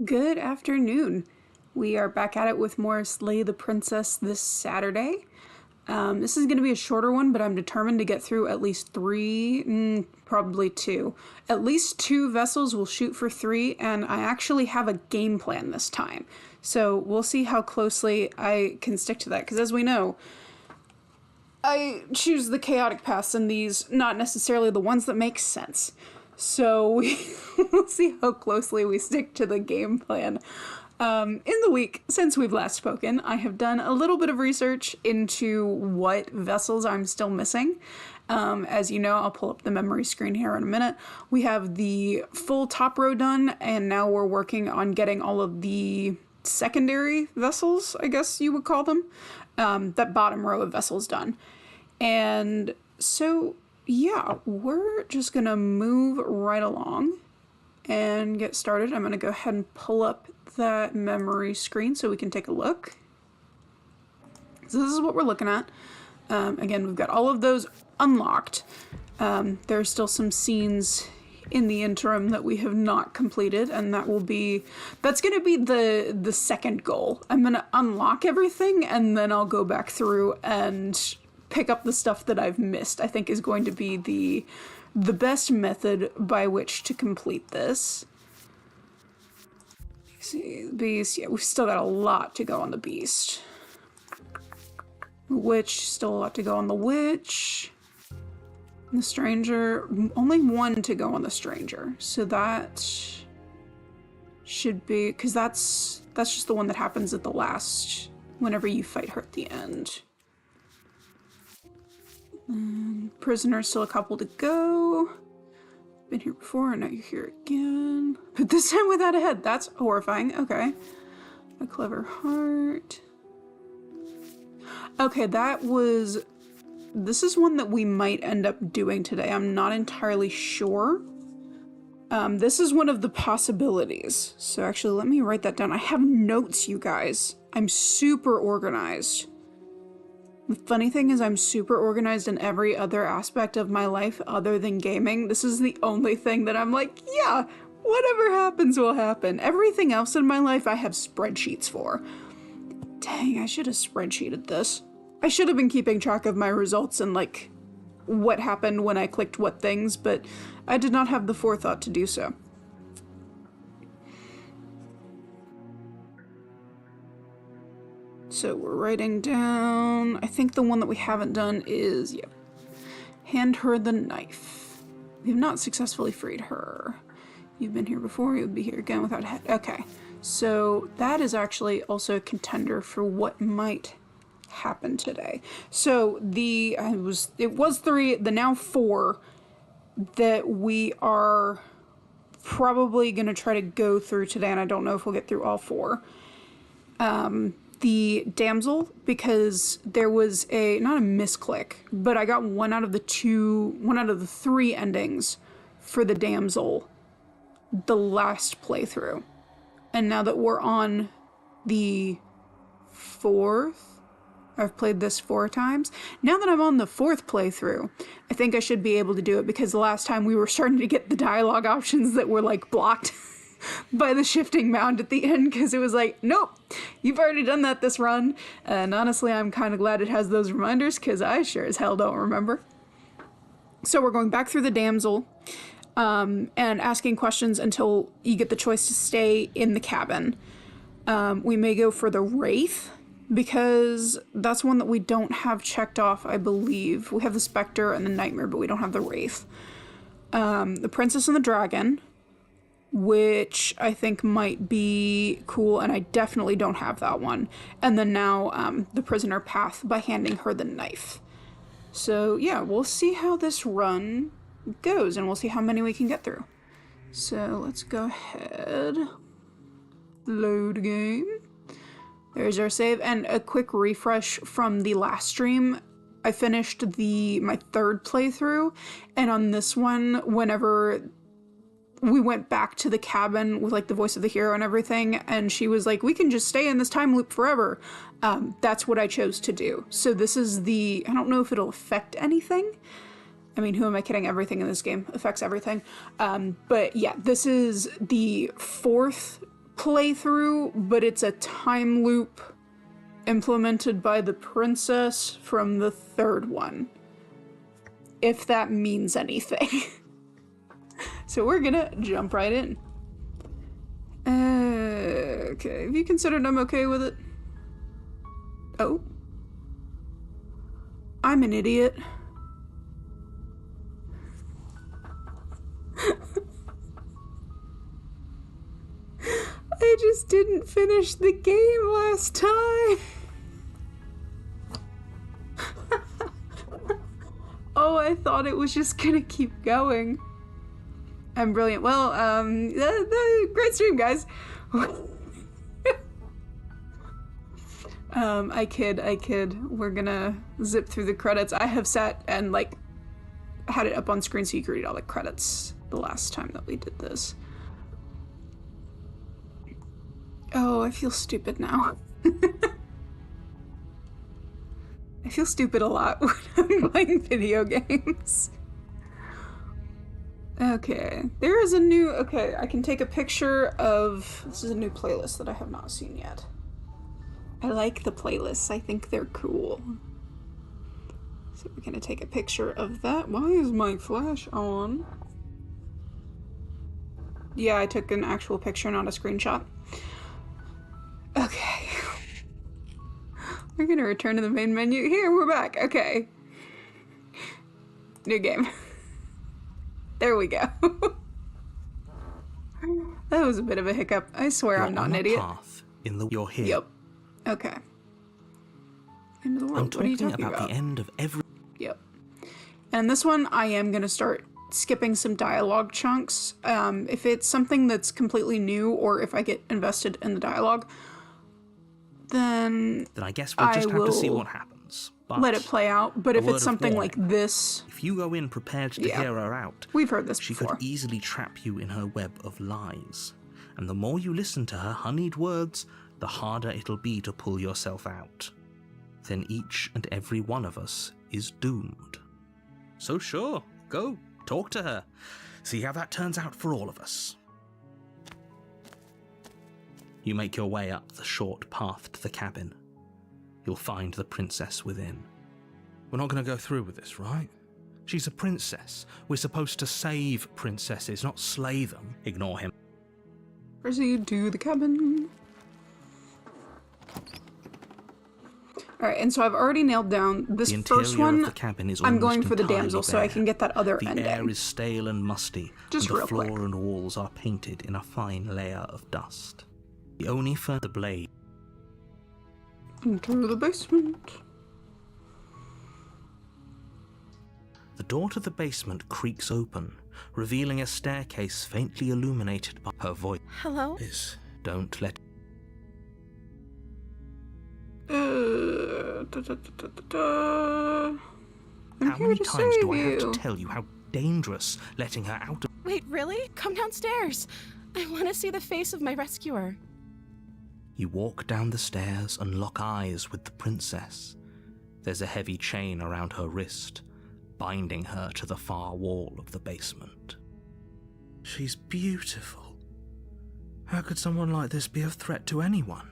Good afternoon. We are back at it with more Slay the Princess this Saturday. This is going to be a shorter one, but I'm determined to get through at least three, probably two. At least two vessels will shoot for three, and I actually have a game plan this time. So we'll see how closely I can stick to that, because as we know, I choose the chaotic paths in these, not necessarily the ones that make sense. So we'll see how closely we stick to the game plan. In the week since we've last spoken, I have done a little bit of research into what vessels I'm still missing. As you know, I'll pull up the memory screen here in a minute. We have the full top row done, and now we're working on getting all of the secondary vessels, I guess you would call them, that bottom row of vessels done. And so yeah, we're just gonna move right along and get started. I'm gonna go ahead and pull up that memory screen so we can take a look. So this is what we're looking at. Again, we've got all of those unlocked. There's still some scenes in the interim that we have not completed, and that's gonna be the second goal. I'm gonna unlock everything, and then I'll go back through and pick up the stuff that I've missed. I think is going to be the best method by which to complete this. See, the beast, yeah, we've still got a lot to go on the beast. Witch, still a lot to go on the witch. The stranger, only one to go on the stranger. So that should be, because that's just the one that happens at the last, whenever you fight her at the end. Prisoner, still a couple to go. Been here before, and now you're here again. But this time without a head. That's horrifying. Okay. A clever heart. Okay, this is one that we might end up doing today. I'm not entirely sure. This is one of the possibilities. So actually, let me write that down. I have notes, you guys. I'm super organized. The funny thing is I'm super organized in every other aspect of my life other than gaming. This is the only thing that I'm like, yeah, whatever happens will happen. Everything else in my life I have spreadsheets for. Dang, I should have spreadsheeted this. I should have been keeping track of my results and like what happened when I clicked what things, but I did not have the forethought to do so. So we're writing down, I think the one that we haven't done is, yep, hand her the knife. We have not successfully freed her. You've been here before, you'll be here again without a head. Okay, so that is actually also a contender for what might happen today. So it was three, the now four that we are probably gonna try to go through today, and I don't know if we'll get through all four. The damsel, because there was not a misclick, but I got one out of the three endings for the damsel the last playthrough. And now that we're on the fourth, I've played this 4 times. Now that I'm on the 4th playthrough, I think I should be able to do it, because the last time we were starting to get the dialogue options that were like blocked by the shifting mound at the end, because it was like, nope, you've already done that this run. And honestly, I'm kind of glad it has those reminders, because I sure as hell don't remember. So we're going back through the damsel and asking questions until you get the choice to stay in the cabin. We may go for the wraith, because that's one that we don't have checked off, I believe. We have the specter and the nightmare, but we don't have the wraith. The princess and the dragon, which I think might be cool, and I definitely don't have that one. And then now the prisoner path by handing her the knife. So yeah, we'll see how this run goes, and we'll see how many we can get through. So let's go ahead, load game. There's our save, and a quick refresh from the last stream. I finished my 3rd playthrough, and on this one, whenever we went back to the cabin with like the voice of the hero and everything, and she was like, we can just stay in this time loop forever. That's what I chose to do. So this is I don't know if it'll affect anything. I mean, who am I kidding? Everything in this game affects everything. But yeah, this is the 4th playthrough, but it's a time loop implemented by the princess from the third one. If that means anything. So we're gonna jump right in. Okay, have you considered I'm okay with it? Oh. I'm an idiot. I just didn't finish the game last time. Oh, I thought it was just gonna keep going. I'm brilliant. Well, great stream, guys. I kid. We're gonna zip through the credits. I have sat and, like, had it up on screen so you could read all the credits the last time that we did this. Oh, I feel stupid now. I feel stupid a lot when I'm playing video games. Okay, there is a new... Okay, I can take a picture of... This is a new playlist that I have not seen yet. I like the playlists. I think they're cool. So we're gonna take a picture of that. Why is my flash on? Yeah, I took an actual picture, not a screenshot. Okay. We're gonna return to the main menu. Here, we're back. Okay. New game. There we go. That was a bit of a hiccup. I swear I'm not an idiot. You're here. Yep. Okay. End of the world. What are you talking about? The end of every... Yep. And this one, I am gonna start skipping some dialogue chunks. If it's something that's completely new, or if I get invested in the dialogue, then I guess we'll just have to see what happens. But let it play out. But if it's something like this... If you go in prepared to hear her out... We've heard this before. She could easily trap you in her web of lies. And the more you listen to her honeyed words, the harder it'll be to pull yourself out. Then each and every one of us is doomed. So sure, go, talk to her. See how that turns out for all of us. You make your way up the short path to the cabin. You'll find the princess within. We're not going to go through with this, right? She's a princess. We're supposed to save princesses, not slay them. Ignore him. Proceed to the cabin. Alright, and so I've already nailed down this first one. The cabin is I'm going for the damsel so I can get that other ending. The air is stale and musty, just and real the floor quick. And walls are painted in a fine layer of dust. The only the blade. Into the basement. The door to the basement creaks open, revealing a staircase faintly illuminated by her voice. Hello? Don't let... I'm How here many to times save do I have you. to tell you how dangerous letting her out of... Wait, really? Come downstairs. I want to see the face of my rescuer. You walk down the stairs and lock eyes with the princess. There's a heavy chain around her wrist, binding her to the far wall of the basement. She's beautiful. How could someone like this be a threat to anyone?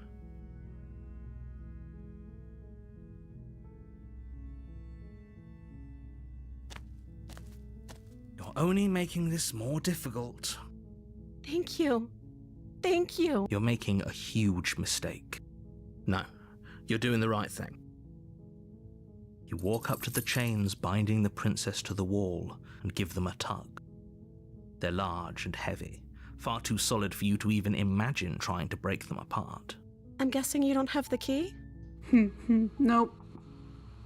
You're only making this more difficult. Thank you. Thank you. You're making a huge mistake. No, you're doing the right thing. You walk up to the chains binding the princess to the wall and give them a tug. They're large and heavy, far too solid for you to even imagine trying to break them apart. I'm guessing you don't have the key? Nope.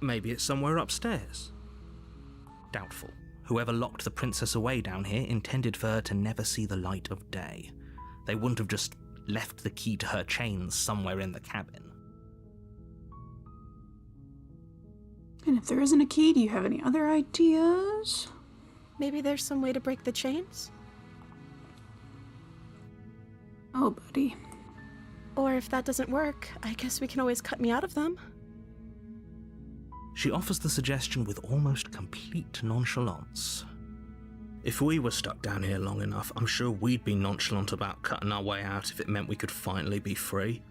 Maybe it's somewhere upstairs. Doubtful. Whoever locked the princess away down here intended for her to never see the light of day. They wouldn't have just left the key to her chains somewhere in the cabin. And if there isn't a key, do you have any other ideas? Maybe there's some way to break the chains? Oh, buddy. Or if that doesn't work, I guess we can always cut me out of them. She offers the suggestion with almost complete nonchalance. If we were stuck down here long enough, I'm sure we'd be nonchalant about cutting our way out if it meant we could finally be free.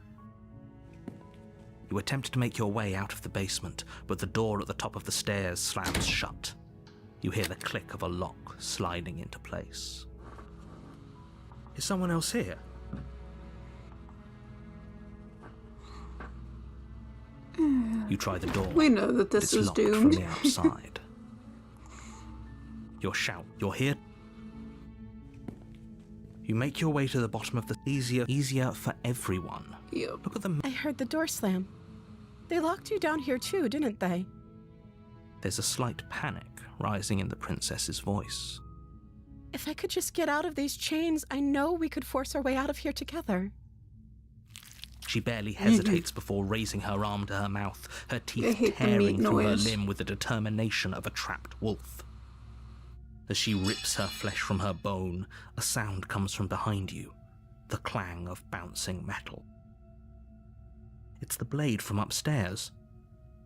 You attempt to make your way out of the basement, but the door at the top of the stairs slams shut. You hear the click of a lock sliding into place. Is someone else here? You try the door. We know that this It's is locked doomed. from the outside. You're here. You make your way to the bottom of the easier for everyone. Yep. Look at them. I heard the door slam. They locked you down here too, didn't they? There's a slight panic rising in the princess's voice. If I could just get out of these chains, I know we could force our way out of here together. She barely hesitates before raising her arm to her mouth, her I teeth hate the tearing meat through her noise. limb with the determination of a trapped wolf. As she rips her flesh from her bone, a sound comes from behind you, the clang of bouncing metal. It's the blade from upstairs.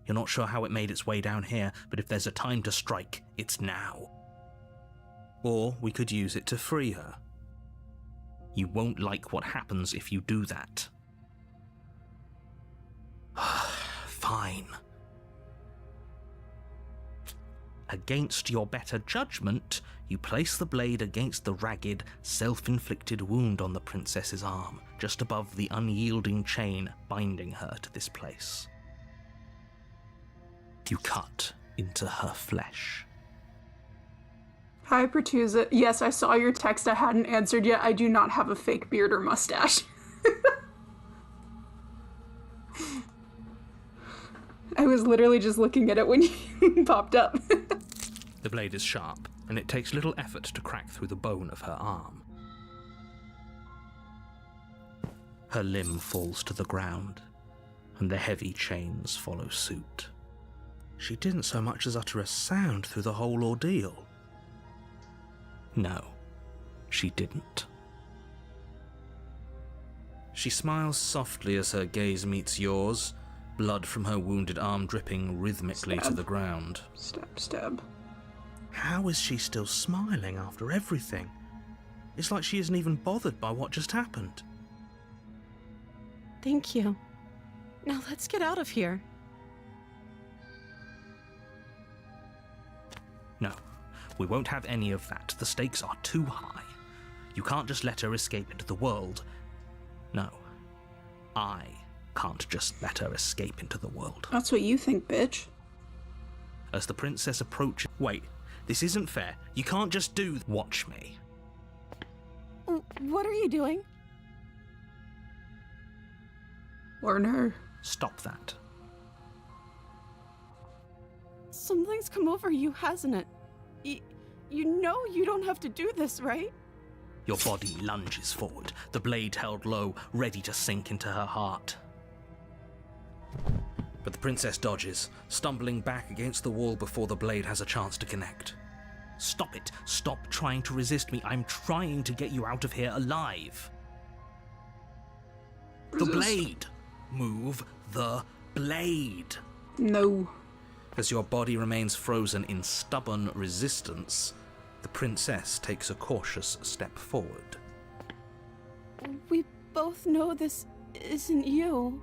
You're not sure how it made its way down here, but if there's a time to strike, it's now. Or we could use it to free her. You won't like what happens if you do that. Fine. Against your better judgment, you place the blade against the ragged, self-inflicted wound on the princess's arm, just above the unyielding chain binding her to this place. You cut into her flesh. Hi, Pertusa. Yes, I saw your text. I hadn't answered yet. I do not have a fake beard or mustache. I was literally just looking at it when you popped up. The blade is sharp, and it takes little effort to crack through the bone of her arm. Her limb falls to the ground, and the heavy chains follow suit. She didn't so much as utter a sound through the whole ordeal. No, she didn't. She smiles softly as her gaze meets yours, blood from her wounded arm dripping rhythmically to the ground. Stab, stab. How is she still smiling after everything? It's like she isn't even bothered by what just happened. Thank you. Now let's get out of here. No, we won't have any of that. The stakes are too high. You can't just let her escape into the world. No, I can't just let her escape into the world. That's what you think, bitch. As the princess approaches... Wait, this isn't fair. You can't just do... Watch me. What are you doing? Learn her. Stop that. Something's come over you, hasn't it? You know you don't have to do this, right? Your body lunges forward, the blade held low, ready to sink into her heart. But the princess dodges, stumbling back against the wall before the blade has a chance to connect. Stop it. Stop trying to resist me. I'm trying to get you out of here alive. Resist. The blade. Move the blade. No. As your body remains frozen in stubborn resistance, the princess takes a cautious step forward. We both know this isn't you.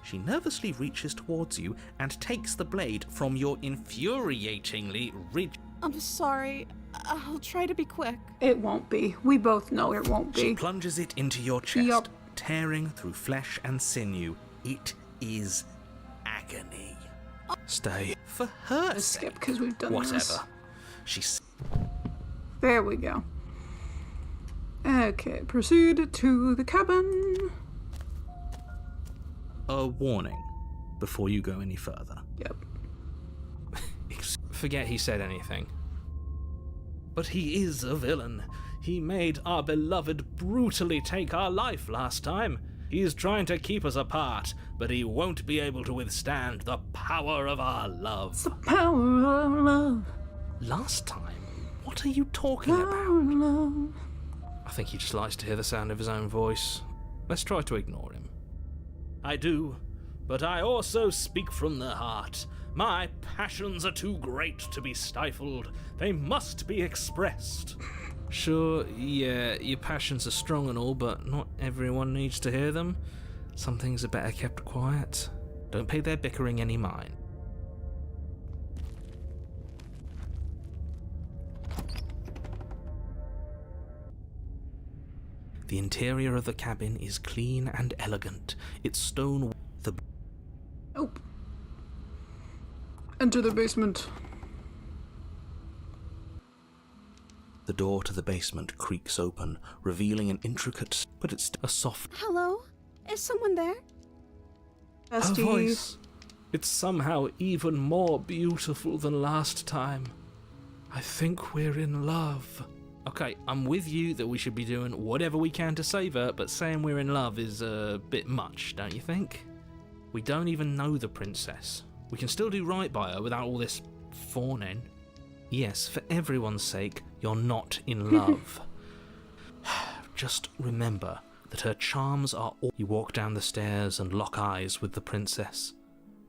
She nervously reaches towards you and takes the blade from your infuriatingly rigid... I'm sorry. I'll try to be quick. It won't be. We both know it won't She be. plunges it into your chest, Yup. tearing through flesh and sinew. It is agony. Stay. For her Let's sake. skip because we've done Whatever. this. She's... There we go. Okay, proceed to the cabin. A warning before you go any further. Yep. Forget he said anything. But he is a villain. He made our beloved brutally take our life last time. He's trying to keep us apart, but he won't be able to withstand the power of our love. The power of love. Last time? What are you talking Power about? of love. I think he just likes to hear the sound of his own voice. Let's try to ignore him. I do, But I also speak from the heart. My passions are too great to be stifled. They must be expressed. Sure, yeah, your passions are strong and all, but not everyone needs to hear them. Some things are better kept quiet. Don't pay their bickering any mind. The interior of the cabin is clean and elegant. Its stone... Oh. Enter the basement. The door to the basement creaks open, revealing an intricate, but it's a soft... Hello? Is someone there? Her Bestie. Voice. It's somehow even more beautiful than last time. I think we're in love. Okay, I'm with you that we should be doing whatever we can to save her, but saying we're in love is a bit much, don't you think? We don't even know the princess. We can still do right by her without all this fawning. Yes, for everyone's sake, you're not in love. Just remember that her charms are all... You walk down the stairs and lock eyes with the princess.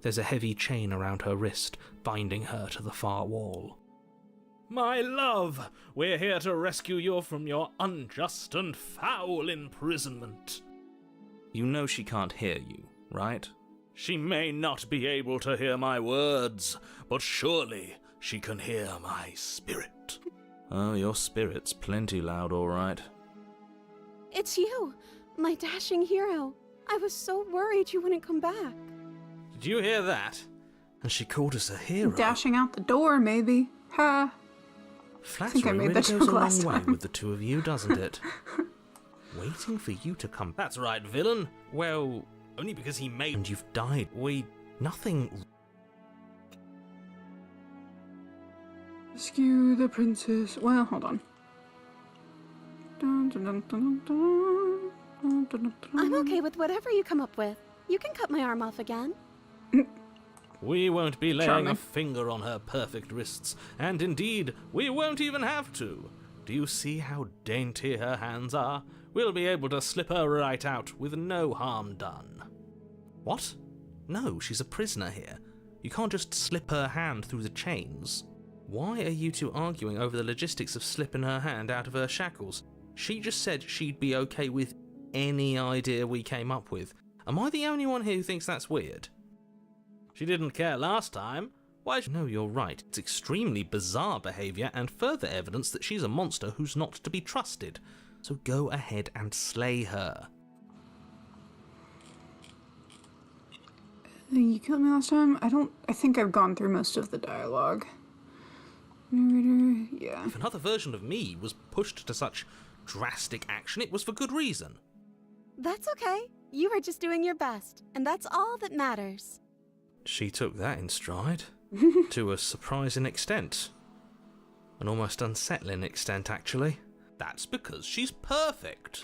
There's a heavy chain around her wrist, binding her to the far wall. My love, we're here to rescue you from your unjust and foul imprisonment. You know she can't hear you, right? She may not be able to hear my words, but surely she can hear my spirit. Oh, your spirit's plenty loud, all right. It's you, my dashing hero. I was so worried you wouldn't come back. Did you hear that? And she called us a hero. Dashing out the door, maybe. Ha. Flattery I made really that goes joke a long last way time. with the two of you, doesn't it? Waiting for you to come back. That's right, villain. Well, only because he made... And you've died. Nothing... Rescue the princess. Well, hold on. Dun, dun, dun, dun, dun, dun, dun, dun, dun. I'm okay with whatever you come up with. You can cut my arm off again. We won't be laying Charming. a finger on her perfect wrists, and indeed, we won't even have to. Do you see how dainty her hands are? We'll be able to slip her right out with no harm done. What? No, she's a prisoner here. You can't just slip her hand through the chains. Why are you two arguing over the logistics of slipping her hand out of her shackles? She just said she'd be okay with any idea we came up with. Am I the only one here who thinks that's weird? She didn't care last time. Why? No, you're right. It's extremely bizarre behaviour and further evidence that she's a monster who's not to be trusted. So go ahead and slay her. You killed me last time? I think I've gone through most of the dialogue. Narrator, yeah. If another version of me was pushed to such drastic action, it was for good reason. That's okay. You were just doing your best, and that's all that matters. She took that in stride. To a surprising extent. An almost unsettling extent, actually. That's because she's perfect.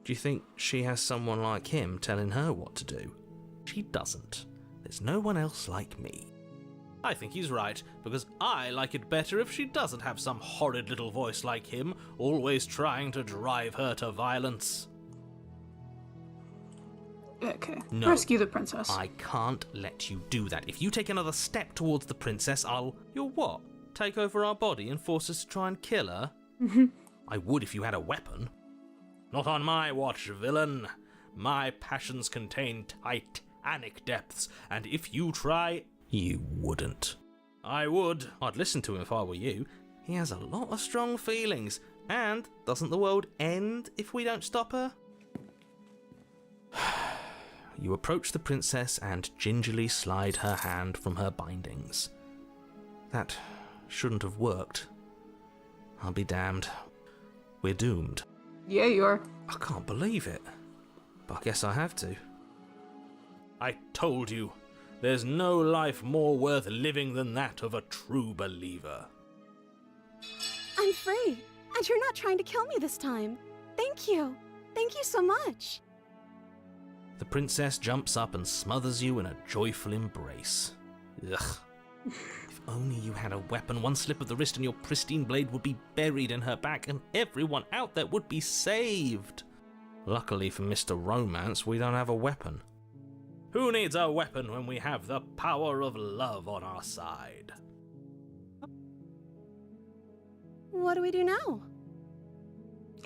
Do you think she has someone like him telling her what to do? She doesn't. There's no one else like me. I think he's right, because I like it better if she doesn't have some horrid little voice like him, always trying to drive her to violence. Okay. No. Rescue the princess. I can't let you do that. If you take another step towards the princess, I'll... You'll what? Take over our body and force us to try and kill her? I would if you had a weapon. Not on my watch, villain. My passions contain titanic depths, and if you try... You wouldn't. I would. I'd listen to him if I were you. He has a lot of strong feelings. And doesn't the world end if we don't stop her? You approach the princess and gingerly slide her hand from her bindings. That shouldn't have worked. I'll be damned. We're doomed. Yeah, you are. I can't believe it. But I guess I have to. I told you, there's no life more worth living than that of a true believer. I'm free, and you're not trying to kill me this time. Thank you. Thank you so much. The princess jumps up and smothers you in a joyful embrace. Ugh. If only you had a weapon, one slip of the wrist and your pristine blade would be buried in her back and everyone out there would be saved. Luckily for Mr. Romance, we don't have a weapon. Who needs a weapon when we have the power of love on our side? What do we do now?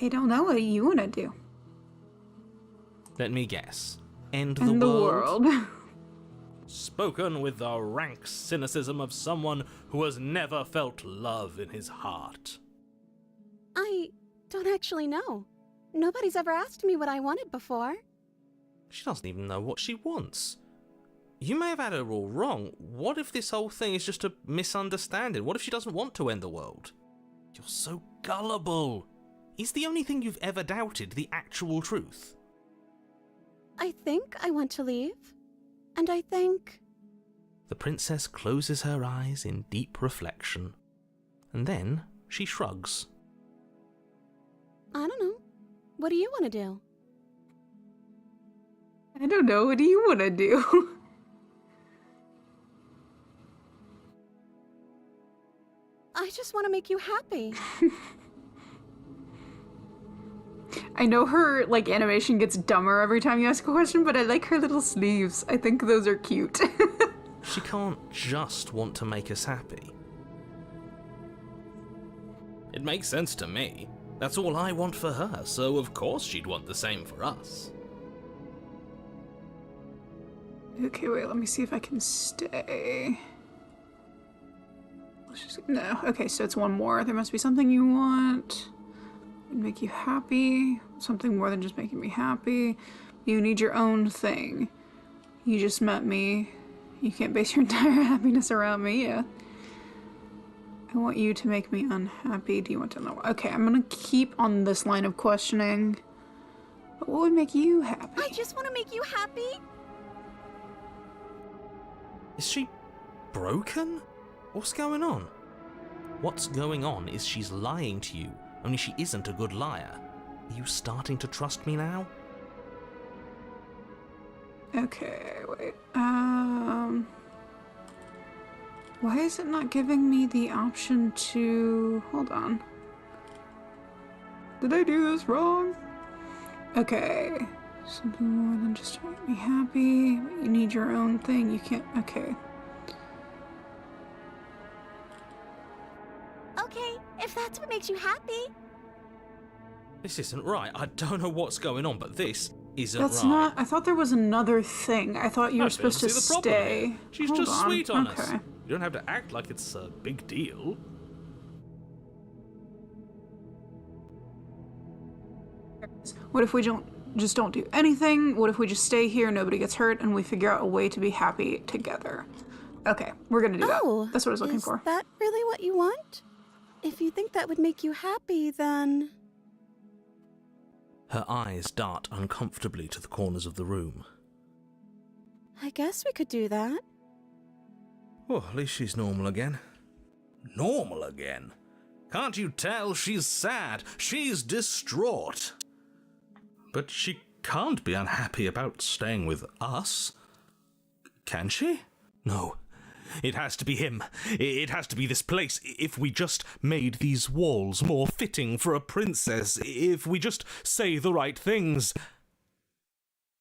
I don't know what you want to do. Let me guess. End In the the world? world. Spoken with the rank cynicism of someone who has never felt love in his heart. I don't actually know. Nobody's ever asked me what I wanted before. She doesn't even know what she wants. You may have had her all wrong. What if this whole thing is just a misunderstanding? What if she doesn't want to end the world? You're so gullible. Is the only thing you've ever doubted the actual truth? I think I want to leave. And I think... The princess closes her eyes in deep reflection. And then she shrugs. I don't know. What do you want to do? I don't know. What do you want to do? I just want to make you happy. I know her, like, animation gets dumber every time you ask a question, but I like her little sleeves. I think those are cute. She can't just want to make us happy. It makes sense to me. That's all I want for her, so of course she'd want the same for us. Okay, wait, let me see if I can stay. Let's just, no. Okay, so it's one more. There must be something you want. Would make you happy. Something more than just making me happy. You need your own thing. You just met me. You can't base your entire happiness around me, yeah. I want you to make me unhappy. Do you want to know? Okay, I'm gonna keep on this line of questioning. But what would make you happy? I just want to make you happy. Is she broken? What's going on? What's going on is she's lying to you, only she isn't a good liar. Are you starting to trust me now? Okay, wait. Why is it not giving me the option to... Hold on. Did I do this wrong? Okay. Something more than just to make me happy. You need your own thing. You can't... Okay. Okay, if that's what makes you happy. This isn't right. I don't know what's going on, but this isn't That's right. not... I thought there was another thing. I thought you were supposed to see the problem stay. here. She's Hold just on. sweet on Okay. us. You don't have to act like it's a big deal. What if we just don't do anything? What if we just stay here, nobody gets hurt, and we figure out a way to be happy together? Okay, we're gonna do Oh, that. That's what I was looking for. Is that really what you want? If you think that would make you happy, then... Her eyes dart uncomfortably to the corners of the room. I guess we could do that. Well, at least she's normal again. Normal again? Can't you tell she's sad? She's distraught. But she can't be unhappy about staying with us. Can she? No. It has to be him. It has to be this place. If we just made these walls more fitting for a princess. If we just say the right things.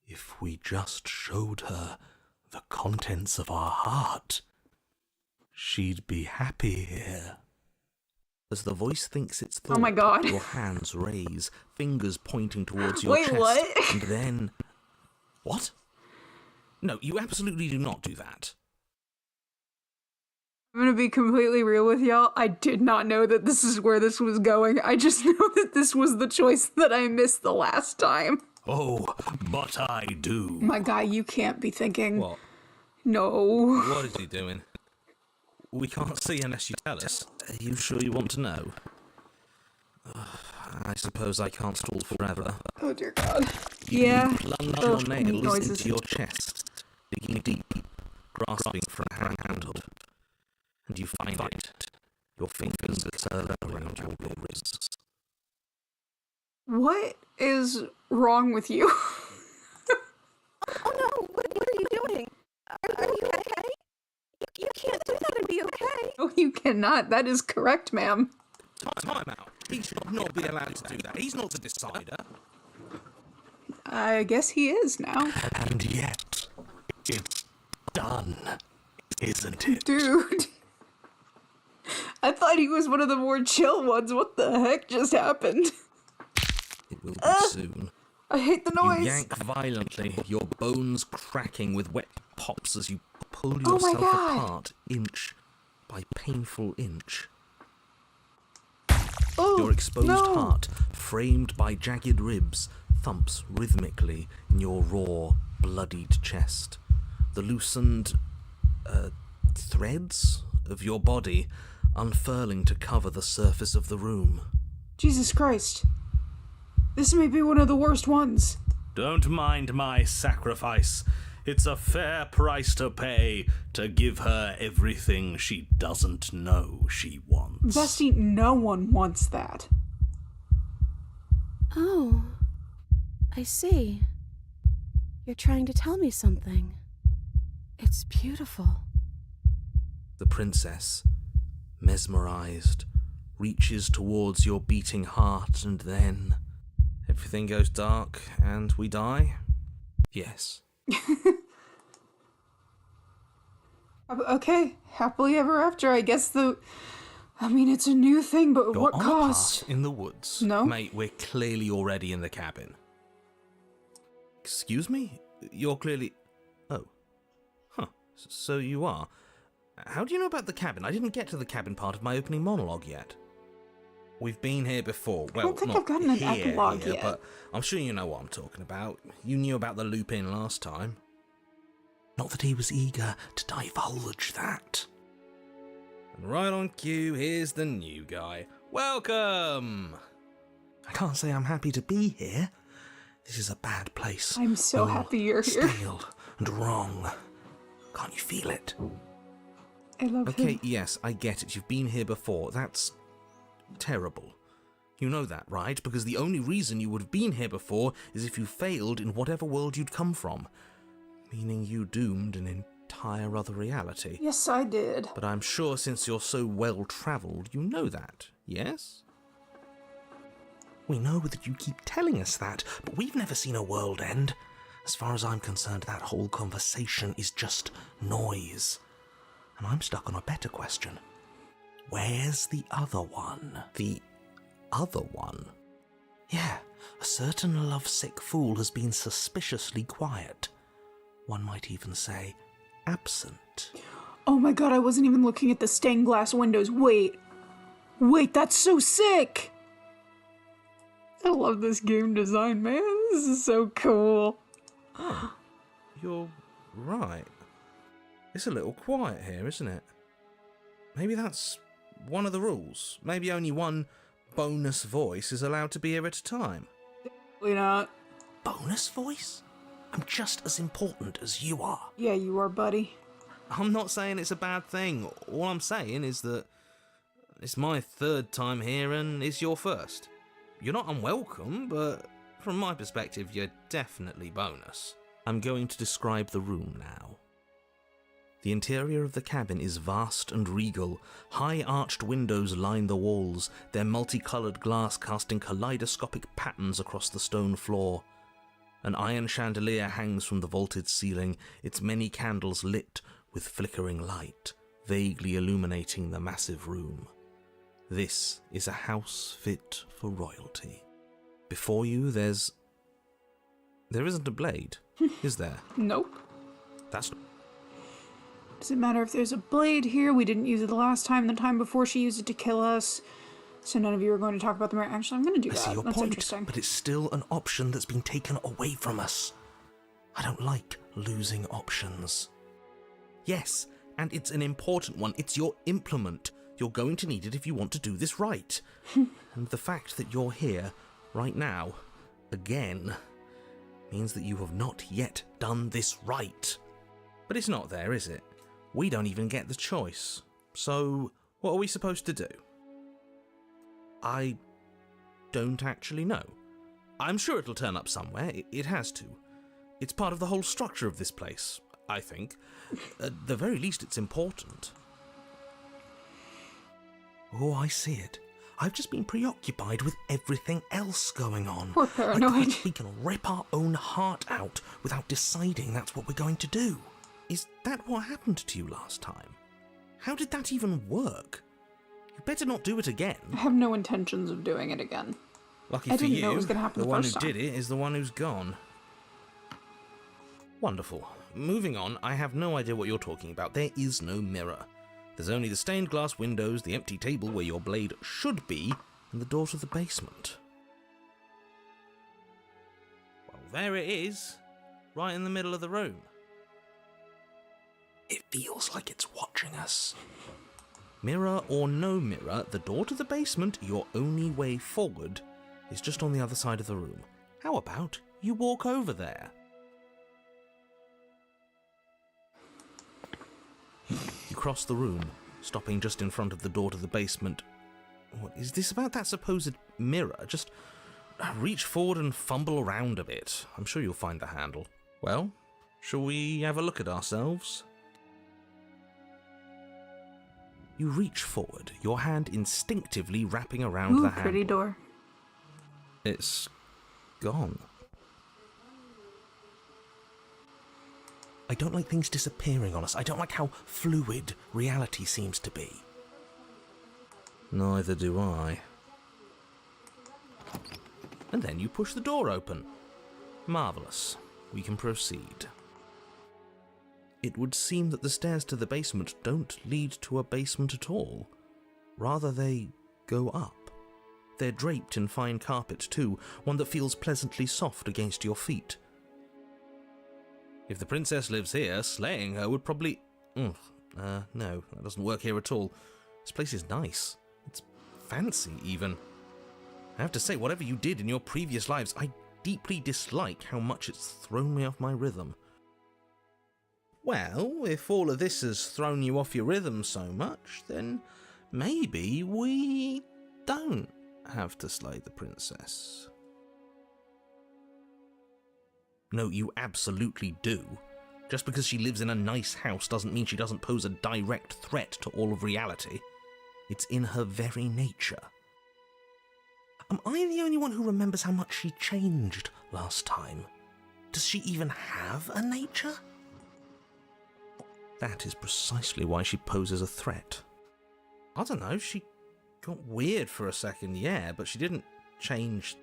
If we just showed her the contents of our heart. She'd be happy here. As the voice thinks it's thought, Oh my God. your hands raise, fingers pointing towards your Wait, chest. what? And then... What? No, you absolutely do not do that. I'm gonna be completely real with y'all. I did not know that this is where this was going. I just know that this was the choice that I missed the last time. Oh, but I do. My guy, you can't be thinking. What? No. What is he doing? We can't see unless you tell us. Are you sure you want to know? I suppose I can't stall forever. Oh dear God. Yeah. Plunge Ugh, your nails noises. into your chest, digging deep, grasping for a handle. And you find it. Your fingers curl around your wrists. What is wrong with you? Oh no, what are you doing? Are you okay? You can't do that and be okay. No, you cannot. That is correct, ma'am. Time out. He should not be allowed to do that. He's not the decider. I guess he is now. And yet, It's done, isn't it? Dude. I thought he was one of the more chill ones. What the heck just happened? It will be soon. I hate the You noise. yank violently, your bones cracking with wet pops as you pull Oh my yourself God. apart inch by painful inch. Oh, Your exposed no. heart, framed by jagged ribs, thumps rhythmically in your raw, bloodied chest. The loosened threads of your body unfurling to cover the surface of the room. Jesus Christ. This may be one of the worst ones. Don't mind my sacrifice. It's a fair price to pay to give her everything she doesn't know she wants. Bestie, no one wants that. Oh, I see. You're trying to tell me something. It's beautiful. The princess, mesmerized, reaches towards your beating heart, and then everything goes dark and we die? Yes. Okay, happily ever after. I guess it's a new thing, but at You're what on cost? a path in the woods. No. Mate, we're clearly already in the cabin. Excuse me? You're clearly... Oh. Huh. So you are. How do you know about the cabin? I didn't get to the cabin part of my opening monologue yet. We've been here before. Well, don't think not I've gotten an here, epilogue here, yet. but I'm sure you know what I'm talking about. You knew about the loop-in last time. Not that he was eager to divulge that. And right on cue, here's the new guy. Welcome! I can't say I'm happy to be here. This is a bad place. I'm so happy you're here. Stale and wrong. Can't you feel it? I love Okay, him. yes, I get it. You've been here before. That's terrible. You know that, right? Because the only reason you would have been here before is if you failed in whatever world you'd come from. Meaning you doomed an entire other reality. Yes, I did. But I'm sure since you're so well-travelled, you know that, yes? We know that you keep telling us that, but we've never seen a world end. As far as I'm concerned, that whole conversation is just noise. And I'm stuck on a better question. Where's the other one? The other one? Yeah, a certain lovesick fool has been suspiciously quiet. One might even say, absent. Oh my god, I wasn't even looking at the stained glass windows. Wait, that's so sick! I love this game design, man. This is so cool. Oh, you're right. It's a little quiet here, isn't it? Maybe that's one of the rules. Maybe only one bonus voice is allowed to be here at a time. Wait, not. Bonus voice? I'm just as important as you are. Yeah, you are, buddy. I'm not saying it's a bad thing. All I'm saying is that it's my third time here and it's your first. You're not unwelcome, but from my perspective, you're definitely bonus. I'm going to describe the room now. The interior of the cabin is vast and regal. High arched windows line the walls, their multicoloured glass casting kaleidoscopic patterns across the stone floor. An iron chandelier hangs from the vaulted ceiling, its many candles lit with flickering light, vaguely illuminating the massive room. This is a house fit for royalty. Before you, there isn't a blade, is there? Nope. That's... Does it matter if there's a blade here? We didn't use it the last time. The time before she used it to kill us. So none of you are going to talk about the mirror. Actually, I'm going to do I that. see your That's point, interesting. but it's still an option that's been taken away from us. I don't like losing options. Yes, and it's an important one. It's your implement. You're going to need it if you want to do this right. And the fact that you're here, right now, again, means that you have not yet done this right. But it's not there, is it? We don't even get the choice. So, what are we supposed to do? I don't actually know. I'm sure it'll turn up somewhere. It has to. It's part of the whole structure of this place, I think. At the very least, it's important. Oh, I see it. I've just been preoccupied with everything else going on. Poor paranoid. We can rip our own heart out without deciding that's what we're going to do. Is that what happened to you last time? How did that even work? You better not do it again. I have no intentions of doing it again. Lucky I for didn't you, know it was gonna happen the the one who first time. did it is the one who's gone. Wonderful. Moving on, I have no idea what you're talking about. There is no mirror. There's only the stained glass windows, the empty table where your blade should be, and the door to the basement. Well, there it is, right in the middle of the room. It feels like it's watching us. Mirror or no mirror, the door to the basement, your only way forward, is just on the other side of the room. How about you walk over there? You cross the room, stopping just in front of the door to the basement. What is this about that supposed mirror? Just reach forward and fumble around a bit. I'm sure you'll find the handle. Well, shall we have a look at ourselves? You reach forward, your hand instinctively wrapping around the handle. Pretty door. It's gone. I don't like things disappearing on us. I don't like how fluid reality seems to be. Neither do I. And then you push the door open. Marvellous. We can proceed. It would seem that the stairs to the basement don't lead to a basement at all. Rather, they go up. They're draped in fine carpet too, one that feels pleasantly soft against your feet. If the princess lives here, slaying her would probably... no, that doesn't work here at all. This place is nice. It's fancy, even. I have to say, whatever you did in your previous lives, I deeply dislike how much it's thrown me off my rhythm. Well, if all of this has thrown you off your rhythm so much, then maybe we don't have to slay the princess. No, you absolutely do. Just because she lives in a nice house doesn't mean she doesn't pose a direct threat to all of reality. It's in her very nature. Am I the only one who remembers how much she changed last time? Does she even have a nature? That is precisely why she poses a threat. I don't know, she got weird for a second, yeah, but she didn't change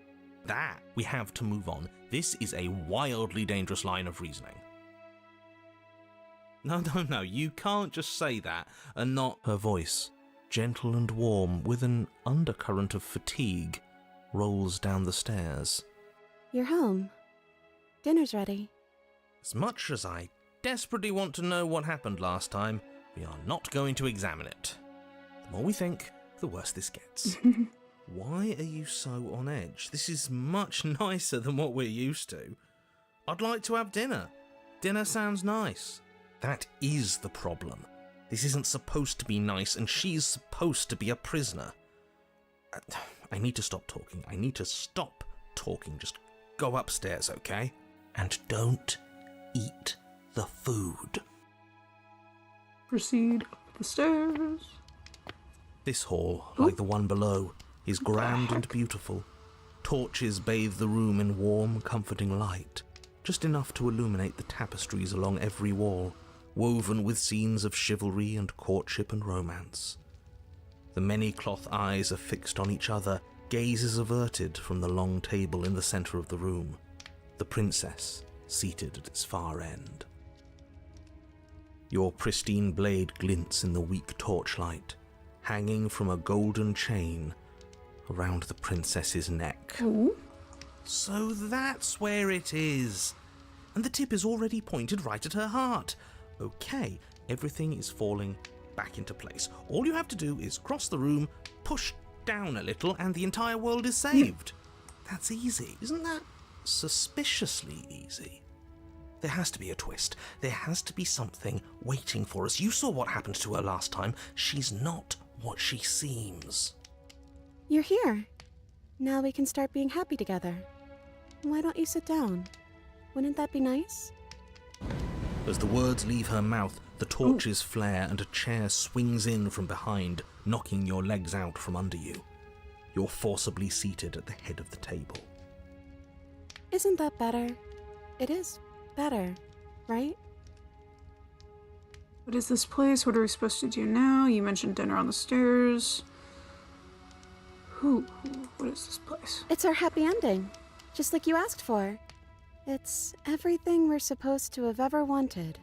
that. We have to move on. This is a wildly dangerous line of reasoning. No, you can't just say that and not... Her voice, gentle and warm, with an undercurrent of fatigue, rolls down the stairs. You're home. Dinner's ready. As much as I desperately want to know what happened last time, we are not going to examine it. The more we think, the worse this gets. Why are you so on edge? This is much nicer than what we're used to. I'd like to have dinner. Dinner sounds nice. That is the problem. This isn't supposed to be nice, and she's supposed to be a prisoner. I need to stop talking. I need to stop talking. Just go upstairs, okay? And don't eat the food. Proceed up the stairs. This hall, like the one below, is grand and beautiful. Torches bathe the room in warm, comforting light, just enough to illuminate the tapestries along every wall, woven with scenes of chivalry and courtship and romance. The many cloth eyes are fixed on each other, gazes averted from the long table in the centre of the room, the princess seated at its far end. Your pristine blade glints in the weak torchlight, hanging from a golden chain around the princess's neck. Ooh. So that's where it is. And the tip is already pointed right at her heart. Okay, everything is falling back into place. All you have to do is cross the room, push down a little, and the entire world is saved. That's easy. Isn't that suspiciously easy? There has to be a twist. There has to be something waiting for us. You saw what happened to her last time. She's not what she seems. You're here. Now we can start being happy together. Why don't you sit down? Wouldn't that be nice? As the words leave her mouth, the torches flare and a chair swings in from behind, knocking your legs out from under you. You're forcibly seated at the head of the table. Isn't that better? It is better, right? What is this place? What are we supposed to do now? You mentioned dinner on the stairs. What is this place? It's our happy ending, just like you asked for. It's everything we're supposed to have ever wanted.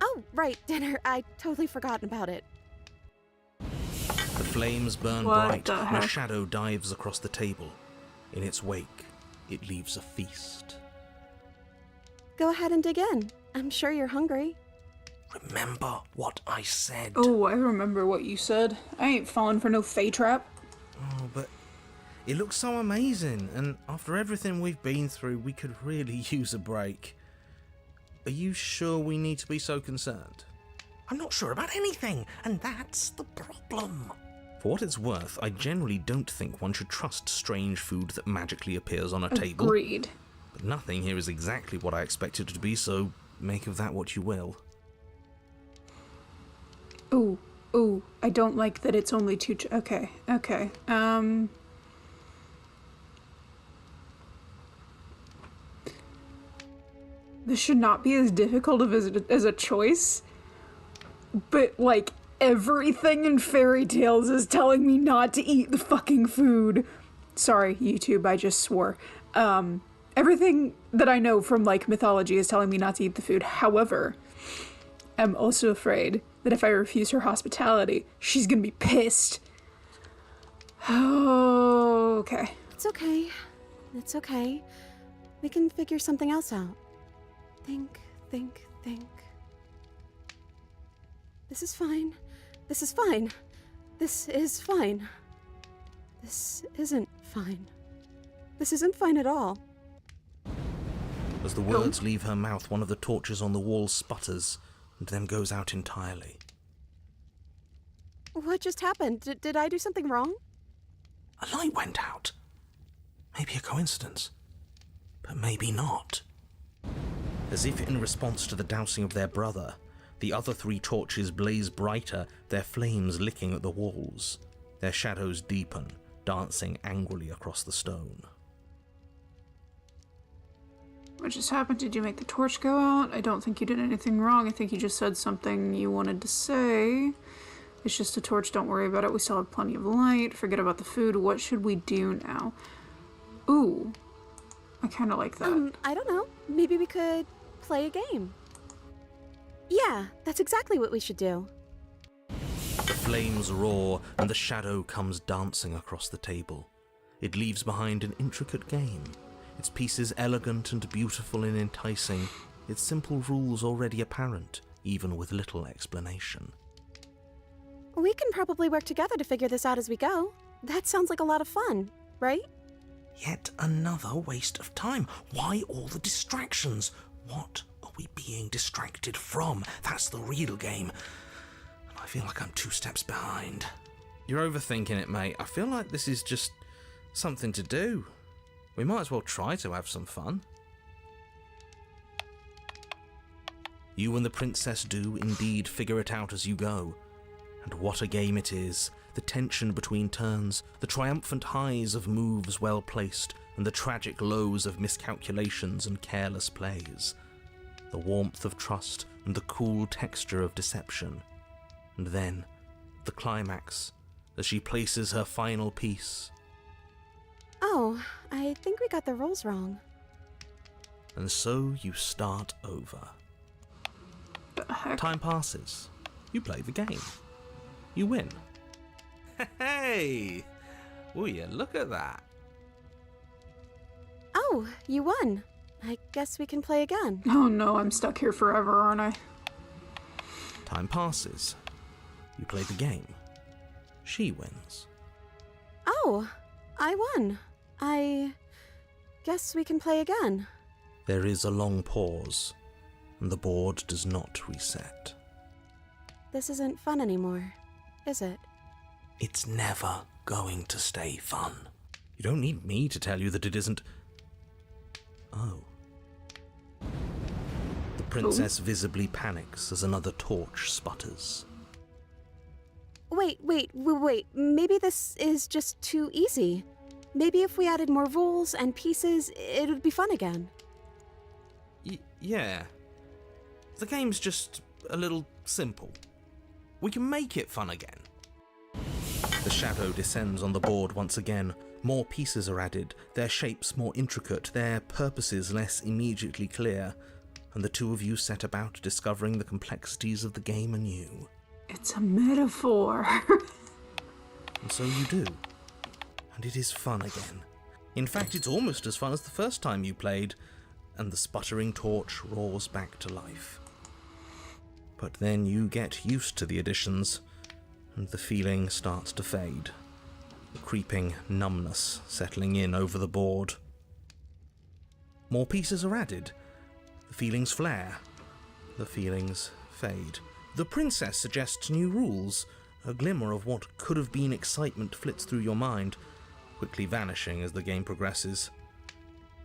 Oh, right, dinner. I totally forgotten about it. The flames burn What bright, the and a heck? shadow dives across the table. In its wake, it leaves a feast. Go ahead and dig in. I'm sure you're hungry. Remember what I said. Oh, I remember what you said. I ain't falling for no Fey trap. Oh, but it looks so amazing, and after everything we've been through, we could really use a break. Are you sure we need to be so concerned? I'm not sure about anything, and that's the problem. For what it's worth, I generally don't think one should trust strange food that magically appears on a table. Agreed. But nothing here is exactly what I expected it to be, so make of that what you will. Ooh, I don't like that it's only two. Okay. This should not be as difficult as a choice, but like everything in fairy tales is telling me not to eat the fucking food. Sorry, YouTube, I just swore. Everything that I know from like mythology is telling me not to eat the food. However, I'm also afraid that if I refuse her hospitality, she's gonna be pissed. Oh, okay. It's okay. It's okay. We can figure something else out. Think. This is fine. This is fine. This is fine. This isn't fine. This isn't fine at all. As the words leave her mouth, one of the torches on the wall sputters and then goes out entirely. What just happened? Did I do something wrong? A light went out. Maybe a coincidence, but maybe not. As if in response to the dousing of their brother, the other 3 torches blaze brighter, their flames licking at the walls. Their shadows deepen, dancing angrily across the stone. What just happened? Did you make the torch go out? I don't think you did anything wrong. I think you just said something you wanted to say. It's just a torch, don't worry about it. We still have plenty of light. Forget about the food. What should we do now? Ooh. I kind of like that. I don't know. Maybe we could play a game. Yeah, that's exactly what we should do. The flames roar, and the shadow comes dancing across the table. It leaves behind an intricate game, its pieces elegant and beautiful and enticing, its simple rules already apparent, even with little explanation. We can probably work together to figure this out as we go. That sounds like a lot of fun, right? Yet another waste of time. Why all the distractions? What are we being distracted from? That's the real game. And I feel like I'm 2 steps behind. You're overthinking it, mate. I feel like this is just something to do. We might as well try to have some fun. You and the princess do indeed figure it out as you go. And what a game it is. The tension between turns, the triumphant highs of moves well placed, and the tragic lows of miscalculations and careless plays. The warmth of trust and the cool texture of deception. And then, the climax, as she places her final piece. Oh, I think we got the rules wrong. And so you start over. The heck? Time passes. You play the game. You win. Hey! Will you look at that? Oh, you won. I guess we can play again. Oh no, I'm stuck here forever, aren't I? Time passes. You play the game. She wins. Oh, I won. I guess we can play again. There is a long pause, and the board does not reset. This isn't fun anymore, is it? It's never going to stay fun. You don't need me to tell you that it isn't. Oh. The princess visibly panics as another torch sputters. Wait. Maybe this is just too easy. Maybe if we added more rules and pieces, it would be fun again. Yeah. The game's just a little simple. We can make it fun again. The shadow descends on the board once again. More pieces are added, their shapes more intricate, their purposes less immediately clear, and the two of you set about discovering the complexities of the game anew. It's a metaphor. And so you do. And it is fun again. In fact, it's almost as fun as the first time you played, and the sputtering torch roars back to life. But then you get used to the additions, and the feeling starts to fade. The creeping numbness settling in over the board. More pieces are added. The feelings flare. The feelings fade. The princess suggests new rules. A glimmer of what could have been excitement flits through your mind, quickly vanishing as the game progresses.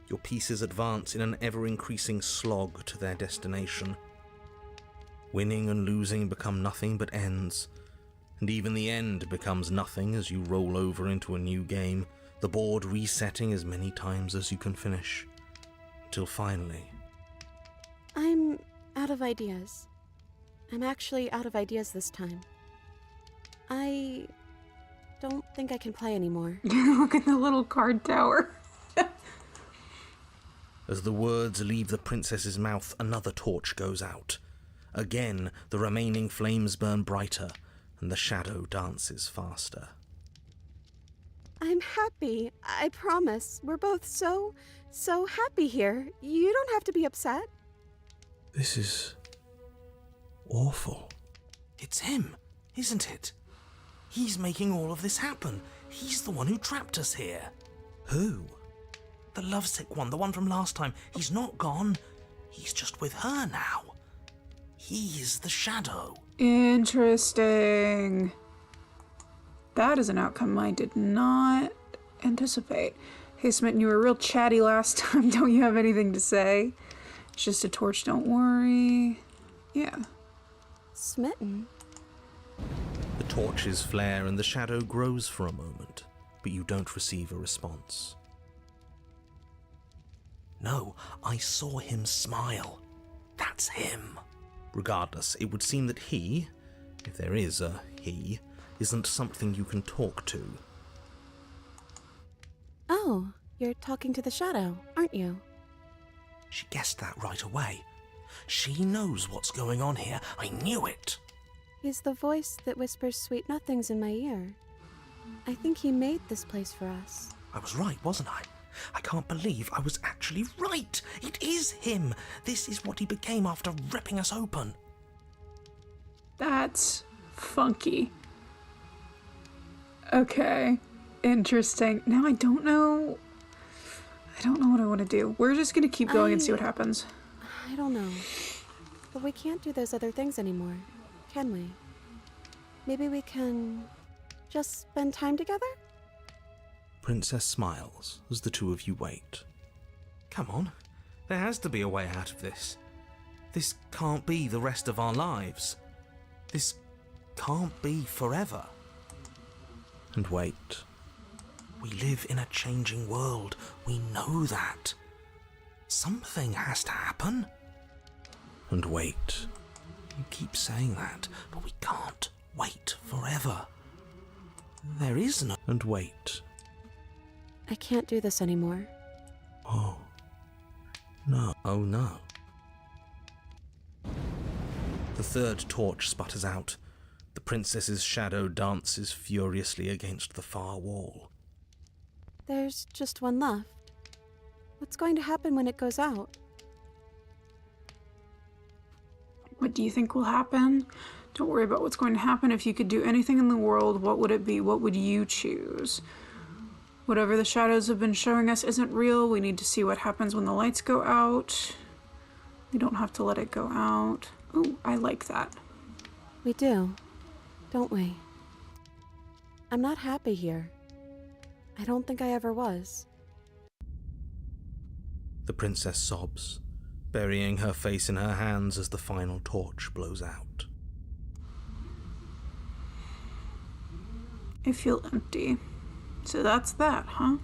Your pieces advance in an ever-increasing slog to their destination. Winning and losing become nothing but ends, and even the end becomes nothing as you roll over into a new game, the board resetting as many times as you can finish, until finally... I'm out of ideas. I'm actually out of ideas this time. I don't think I can play anymore. Look at the little card tower. As the words leave the princess's mouth, another torch goes out. Again, the remaining flames burn brighter, and the shadow dances faster. I'm happy. I promise. We're both so happy here. You don't have to be upset. This is... awful. It's him, isn't it? He's making all of this happen. He's the one who trapped us here. Who? The lovesick one, the one from last time. He's not gone. He's just with her now. He's the shadow. Interesting. That is an outcome I did not anticipate. Hey, Smitten, you were real chatty last time. Don't you have anything to say? It's just a torch, don't worry. Yeah. Smitten? The torches flare and the shadow grows for a moment, but you don't receive a response. No, I saw him smile. That's him. Regardless, it would seem that he, if there is a he, isn't something you can talk to. Oh, you're talking to the shadow, aren't you? She guessed that right away. She knows what's going on here. I knew it. He's the voice that whispers sweet nothings in my ear. I think he made this place for us. I was right, wasn't I? I can't believe I was actually right. It is him. This is what he became after ripping us open. That's funky. Okay. Interesting. Now I don't know what I want to do. We're just going to keep going and see what happens. I don't know. But we can't do those other things anymore, can we? Maybe we can just spend time together? Princess smiles as the two of you wait. Come on. There has to be a way out of this. This can't be the rest of our lives. This can't be forever. And wait. We live in a changing world. We know that. Something has to happen. And wait. You keep saying that, but we can't wait forever. There is no... And wait. I can't do this anymore. Oh. No. Oh no. The third torch sputters out. The princess's shadow dances furiously against the far wall. There's just one left. What's going to happen when it goes out? What do you think will happen? Don't worry about what's going to happen. If you could do anything in the world, what would it be? What would you choose? Whatever the shadows have been showing us isn't real. We need to see what happens when the lights go out. We don't have to let it go out. Ooh, I like that. We do, don't we? I'm not happy here. I don't think I ever was. The princess sobs, burying her face in her hands as the final torch blows out. I feel empty. So that's that, huh?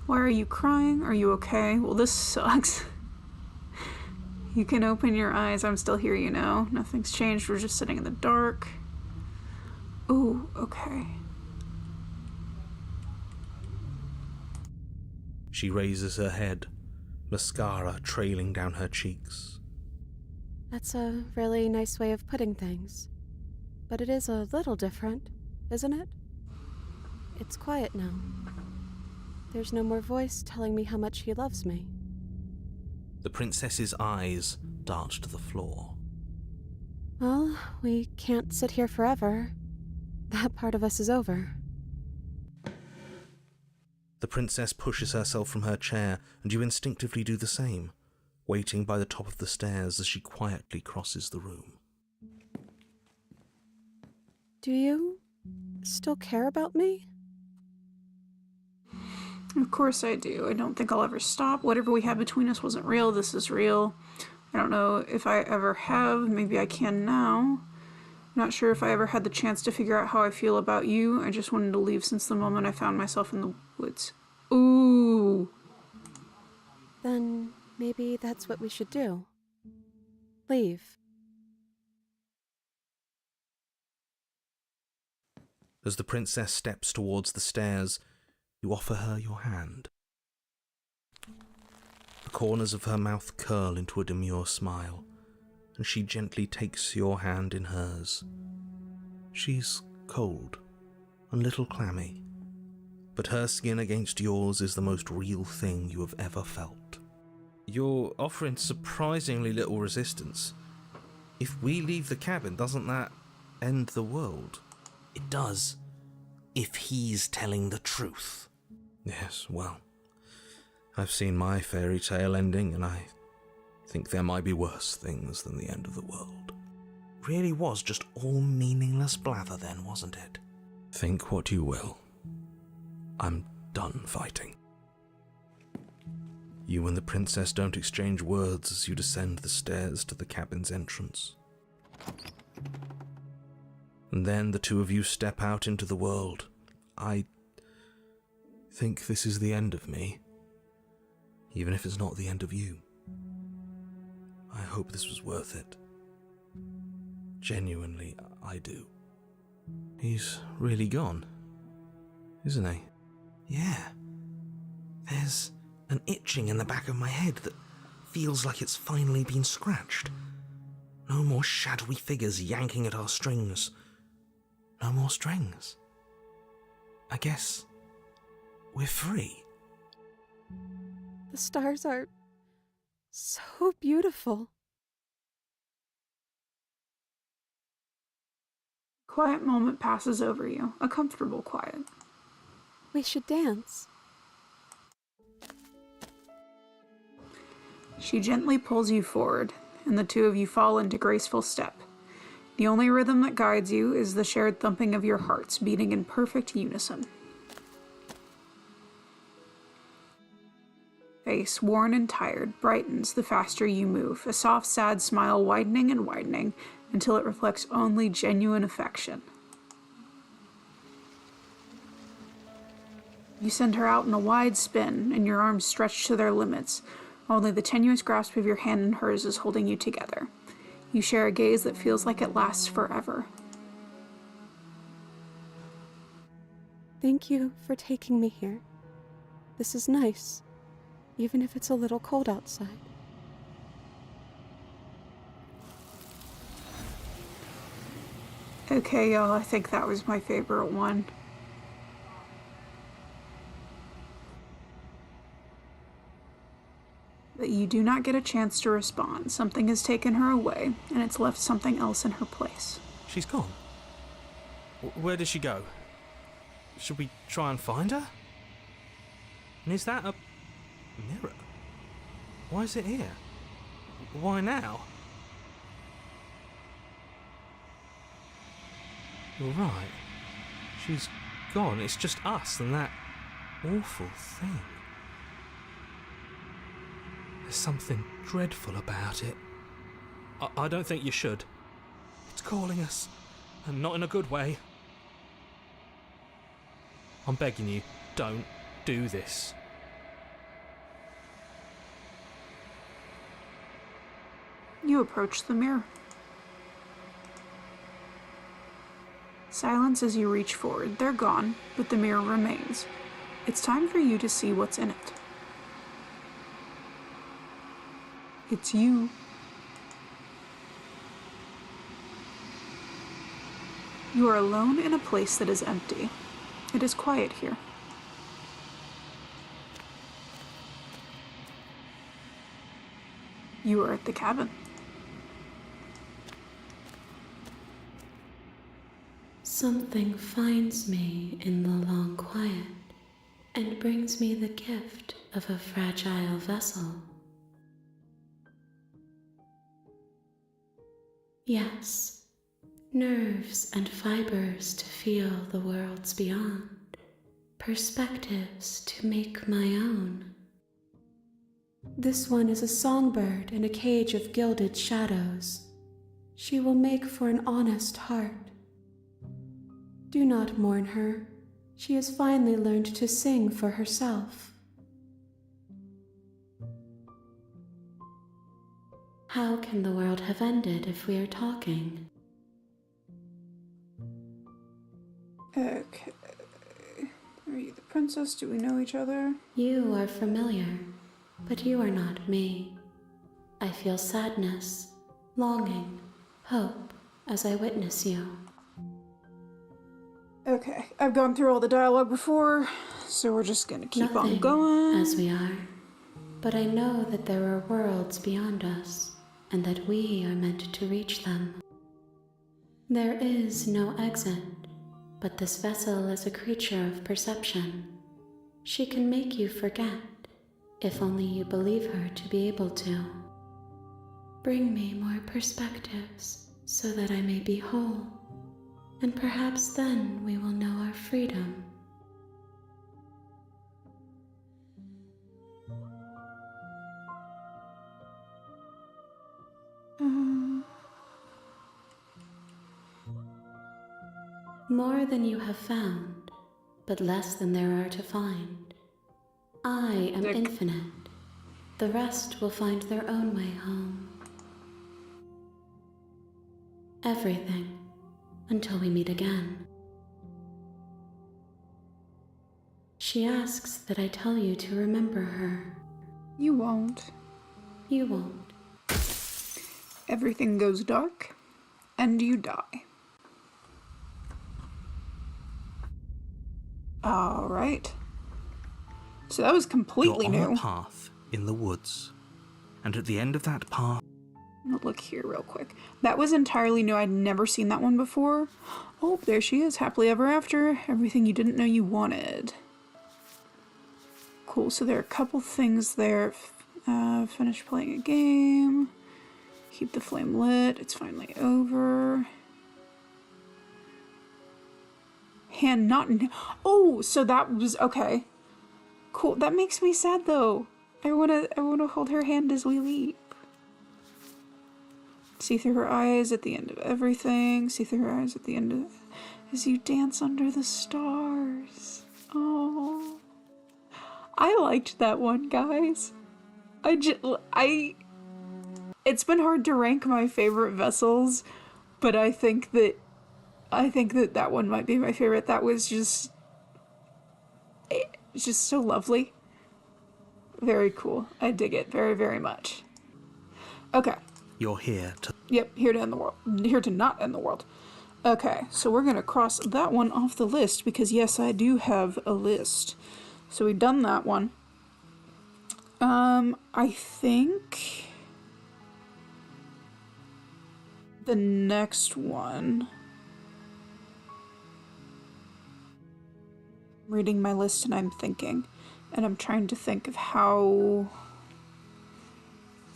Why are you crying? Are you okay? Well, this sucks. You can open your eyes. I'm still here, you know. Nothing's changed. We're just sitting in the dark. Ooh, okay. She raises her head, mascara trailing down her cheeks. That's a really nice way of putting things. But it is a little different, isn't it? It's quiet now. There's no more voice telling me how much he loves me. The princess's eyes dart to the floor. Well, we can't sit here forever. That part of us is over. The princess pushes herself from her chair, and you instinctively do the same, waiting by the top of the stairs as she quietly crosses the room. Do you still care about me? Of course I do. I don't think I'll ever stop. Whatever we had between us wasn't real. This is real. I don't know if I ever have. Maybe I can now. I'm not sure if I ever had the chance to figure out how I feel about you. I just wanted to leave since the moment I found myself in the woods. Ooh. Then maybe that's what we should do. Leave. As the princess steps towards the stairs, you offer her your hand. The corners of her mouth curl into a demure smile, and she gently takes your hand in hers. She's cold, a little clammy, but her skin against yours is the most real thing you have ever felt. You're offering surprisingly little resistance. If we leave the cabin, doesn't that end the world? It does, if he's telling the truth. Yes, well, I've seen my fairy tale ending, and I think there might be worse things than the end of the world. Really was just all meaningless blather then, wasn't it? Think what you will. I'm done fighting. You and the princess don't exchange words as you descend the stairs to the cabin's entrance. And then the two of you step out into the world. I think this is the end of me, even if it's not the end of you. I hope this was worth it. Genuinely, I do. He's really gone, isn't he? Yeah. There's an itching in the back of my head that feels like it's finally been scratched. No more shadowy figures yanking at our strings. No more strings. I guess we're free. The stars are so beautiful. Quiet moment passes over you. A comfortable quiet. We should dance. She gently pulls you forward, and the two of you fall into graceful step. The only rhythm that guides you is the shared thumping of your hearts, beating in perfect unison. Face, worn and tired, brightens the faster you move, a soft, sad smile widening and widening until it reflects only genuine affection. You send her out in a wide spin, and your arms stretch to their limits. Only the tenuous grasp of your hand in hers is holding you together. You share a gaze that feels like it lasts forever. Thank you for taking me here. This is nice, even if it's a little cold outside. Okay, y'all, I think that was my favorite one. But you do not get a chance to respond. Something has taken her away, and it's left something else in her place. She's gone. Where did she go? Should we try and find her? And is that a mirror? Why is it here? Why now? You're right. She's gone. It's just us and that awful thing. There's something dreadful about it. I don't think you should. It's calling us, and not in a good way. I'm begging you, don't do this. You approach the mirror. Silence as you reach forward. They're gone, but the mirror remains. It's time for you to see what's in it. It's you. You are alone in a place that is empty. It is quiet here. You are at the cabin. Something finds me in the long quiet and brings me the gift of a fragile vessel. Yes, nerves and fibers to feel the worlds beyond, perspectives to make my own. This one is a songbird in a cage of gilded shadows. She will make for an honest heart. Do not mourn her. She has finally learned to sing for herself. How can the world have ended if we are talking? Okay. Are you the princess? Do we know each other? You are familiar, but you are not me. I feel sadness, longing, hope as I witness you. Okay, I've gone through all the dialogue before, so we're just gonna keep on Nothing going. as we are, but I know that there are worlds beyond us, and that we are meant to reach them. There is no exit, but this vessel is a creature of perception. She can make you forget, if only you believe her to be able to. Bring me more perspectives, so that I may be whole, and perhaps then we will know our freedom. More than you have found, but less than there are to find. I am infinite. The rest will find their own way home. Everything, until we meet again. She asks that I tell you to remember her. You won't. You won't. Everything goes dark, and you die. Alright. So that was completely You're on new. a path in the woods, and at the end of that path, I'm gonna look here real quick. That was entirely new. I'd never seen that one before. Oh, there she is. Happily ever after. Everything you didn't know you wanted. Cool. So there are a couple things there. Finish playing a game. Keep the flame lit. It's finally over. Hand not... Oh, so that was... Okay. Cool. That makes me sad, though. I wanna hold her hand as we leave. See through her eyes at the end of everything. See through her eyes at the end of... As you dance under the stars. Oh. I liked that one, guys. It's been hard to rank my favorite vessels, but I think that that one might be my favorite. That was just... It's just so lovely. Very cool. I dig it very, very much. Okay. you're here to... Yep, here to end the world. Here to not end the world. Okay, so we're gonna cross that one off the list because yes, I do have a list. So we've done that one. I think the next one. I'm reading my list and I'm thinking, and I'm trying to think of how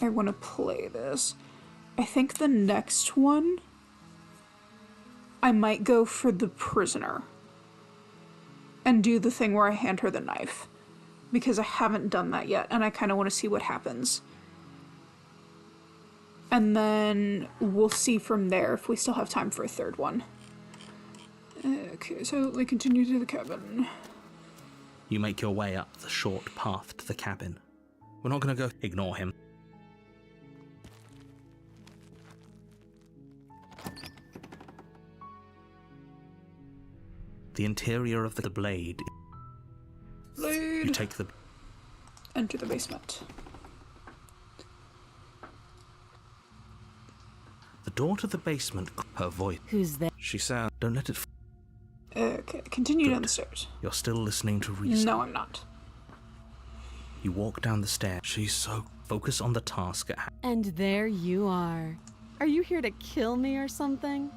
I want to play this. I think the next one, I might go for the prisoner and do the thing where I hand her the knife, because I haven't done that yet and I kind of want to see what happens. And then we'll see from there if we still have time for a third one. Okay, so we continue to the cabin. You make your way up the short path to the cabin. We're not going to go ignore him. The interior of the blade. Blade. You take the... Enter the basement. The door to the basement. Her voice. Who's there? She sounds... Don't let it... Okay, continue down the stairs. You're still listening to reason. No, I'm not. You walk down the stairs. She's so... Focus on the task at hand. And there you are. Are you here to kill me or something?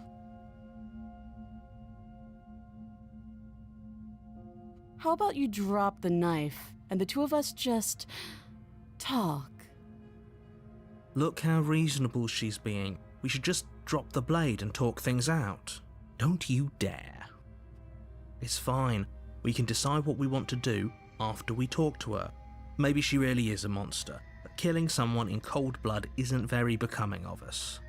How about you drop the knife and the two of us just talk? Look how reasonable she's being. We should just drop the blade and talk things out. Don't you dare. It's fine. We can decide what we want to do after we talk to her. Maybe she really is a monster, but killing someone in cold blood isn't very becoming of us.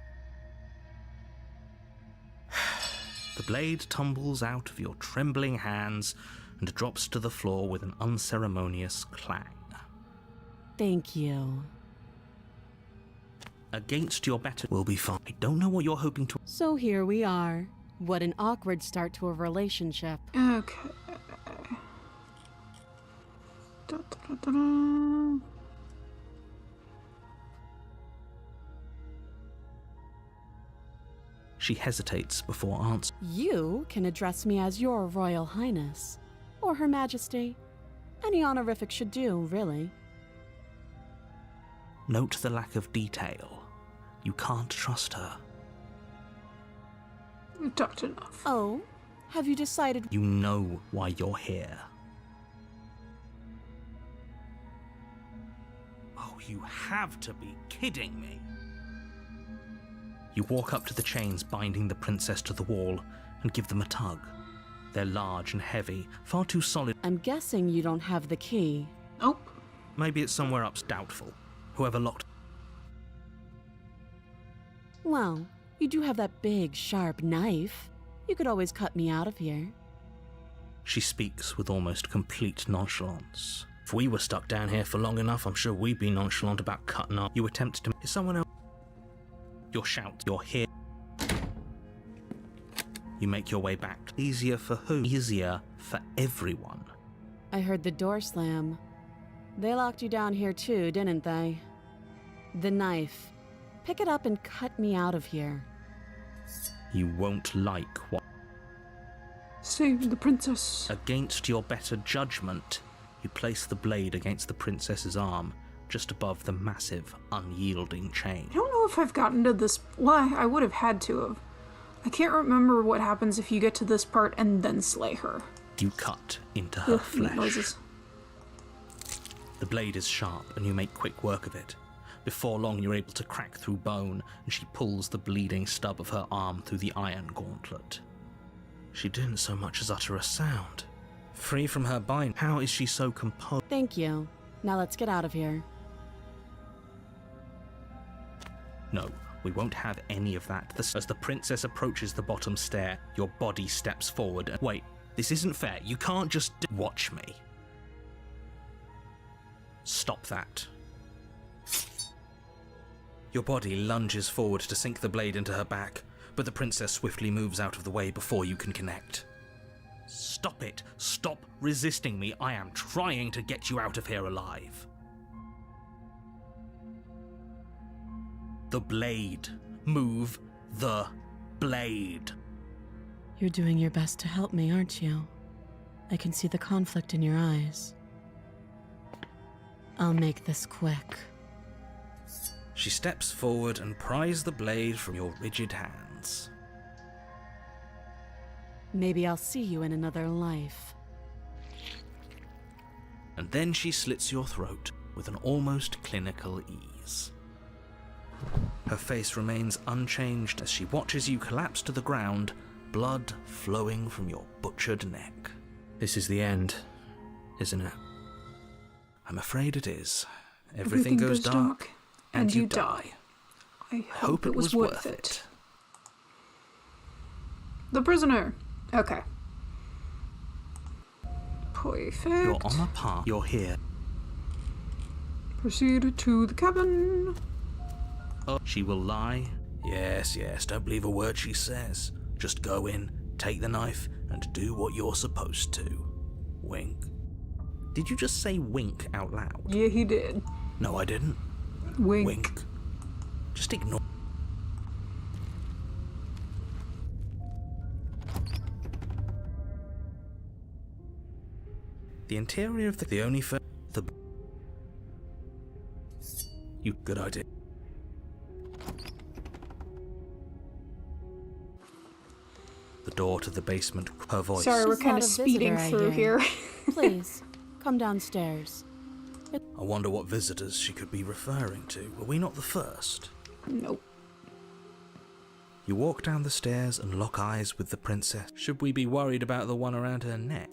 The blade tumbles out of your trembling hands and drops to the floor with an unceremonious clang. Thank you. Against your better will be fine. I don't know what you're hoping to... So here we are. What an awkward start to a relationship. Okay. Da, da, da, da, da. She hesitates before answering. You can address me as Your Royal Highness, or Her Majesty. Any honorific should do, really. Note the lack of detail. You can't trust her. We've talked enough. Oh? Have you decided? You know why you're here. Oh, you have to be kidding me. You walk up to the chains binding the princess to the wall and give them a tug. They're large and heavy, far too solid. I'm guessing you don't have the key. Nope. Maybe it's somewhere up, doubtful. Whoever locked... Well, you do have that big, sharp knife. You could always cut me out of here. She speaks with almost complete nonchalance. If we were stuck down here for long enough, I'm sure we'd be nonchalant about cutting up. You attempt to... Is someone else... Your shout. You're here. You make your way back. Easier for who? Easier for everyone. I heard the door slam. They locked you down here too, didn't they? The knife. Pick it up and cut me out of here. You won't like what... Save the princess. Against your better judgment, you place the blade against the princess's arm, just above the massive, unyielding chain. I don't know if I've gotten to this... Well, I would have had to have. I can't remember what happens if you get to this part and then slay her. You cut into her Ugh, flesh. noises. The blade is sharp and you make quick work of it. Before long you're able to crack through bone and she pulls the bleeding stub of her arm through the iron gauntlet. She didn't so much as utter a sound. Free from her bind, how is she so composed? Thank you. Now let's get out of here. No, we won't have any of that. As the princess approaches the bottom stair, your body steps forward and... Wait, this isn't fair. You can't just... Watch me. Stop that. Your body lunges forward to sink the blade into her back, but the princess swiftly moves out of the way before you can connect. Stop it. Stop resisting me. I am trying to get you out of here alive. The blade. Move the blade. You're doing your best to help me, aren't you? I can see the conflict in your eyes. I'll make this quick. She steps forward and pries the blade from your rigid hands. Maybe I'll see you in another life. And then she slits your throat with an almost clinical ease. Her face remains unchanged as she watches you collapse to the ground, blood flowing from your butchered neck. This is the end, isn't it? I'm afraid it is. Everything goes dark, and you die. I hope it was worth it. The prisoner. Okay. Perfect. You're on a path. You're here. Proceed to the cabin. Oh, she will lie. Yes, don't believe a word she says. Just go in, Take the knife and do what you're supposed to. Wink. Did you just say wink out loud? Yeah, he did. No, I didn't. Wink. Wink. Just ignore. The interior of The only the you good idea. The door to the basement. Her voice. Sorry, we're She's kind not of a speeding visitor, I through hear. here. Please, come downstairs. I wonder what visitors she could be referring to. Were we not the first? Nope. You walk down the stairs and lock eyes with the princess. Should we be worried about the one around her neck?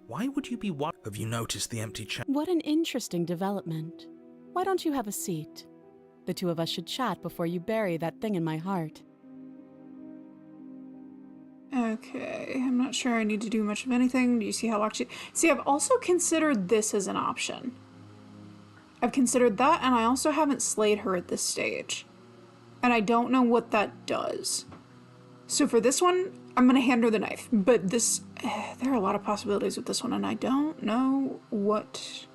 Why would you be worried? Have you noticed the empty chair? What an interesting development. Why don't you have a seat? The two of us should chat before you bury that thing in my heart. Okay, I'm not sure I need to do much of anything. Do you see how locked she... See, I've also considered this as an option. I've considered that, and I also haven't slayed her at this stage. And I don't know what that does. So for this one, I'm gonna hand her the knife. But this... there are a lot of possibilities with this one, and I don't know what...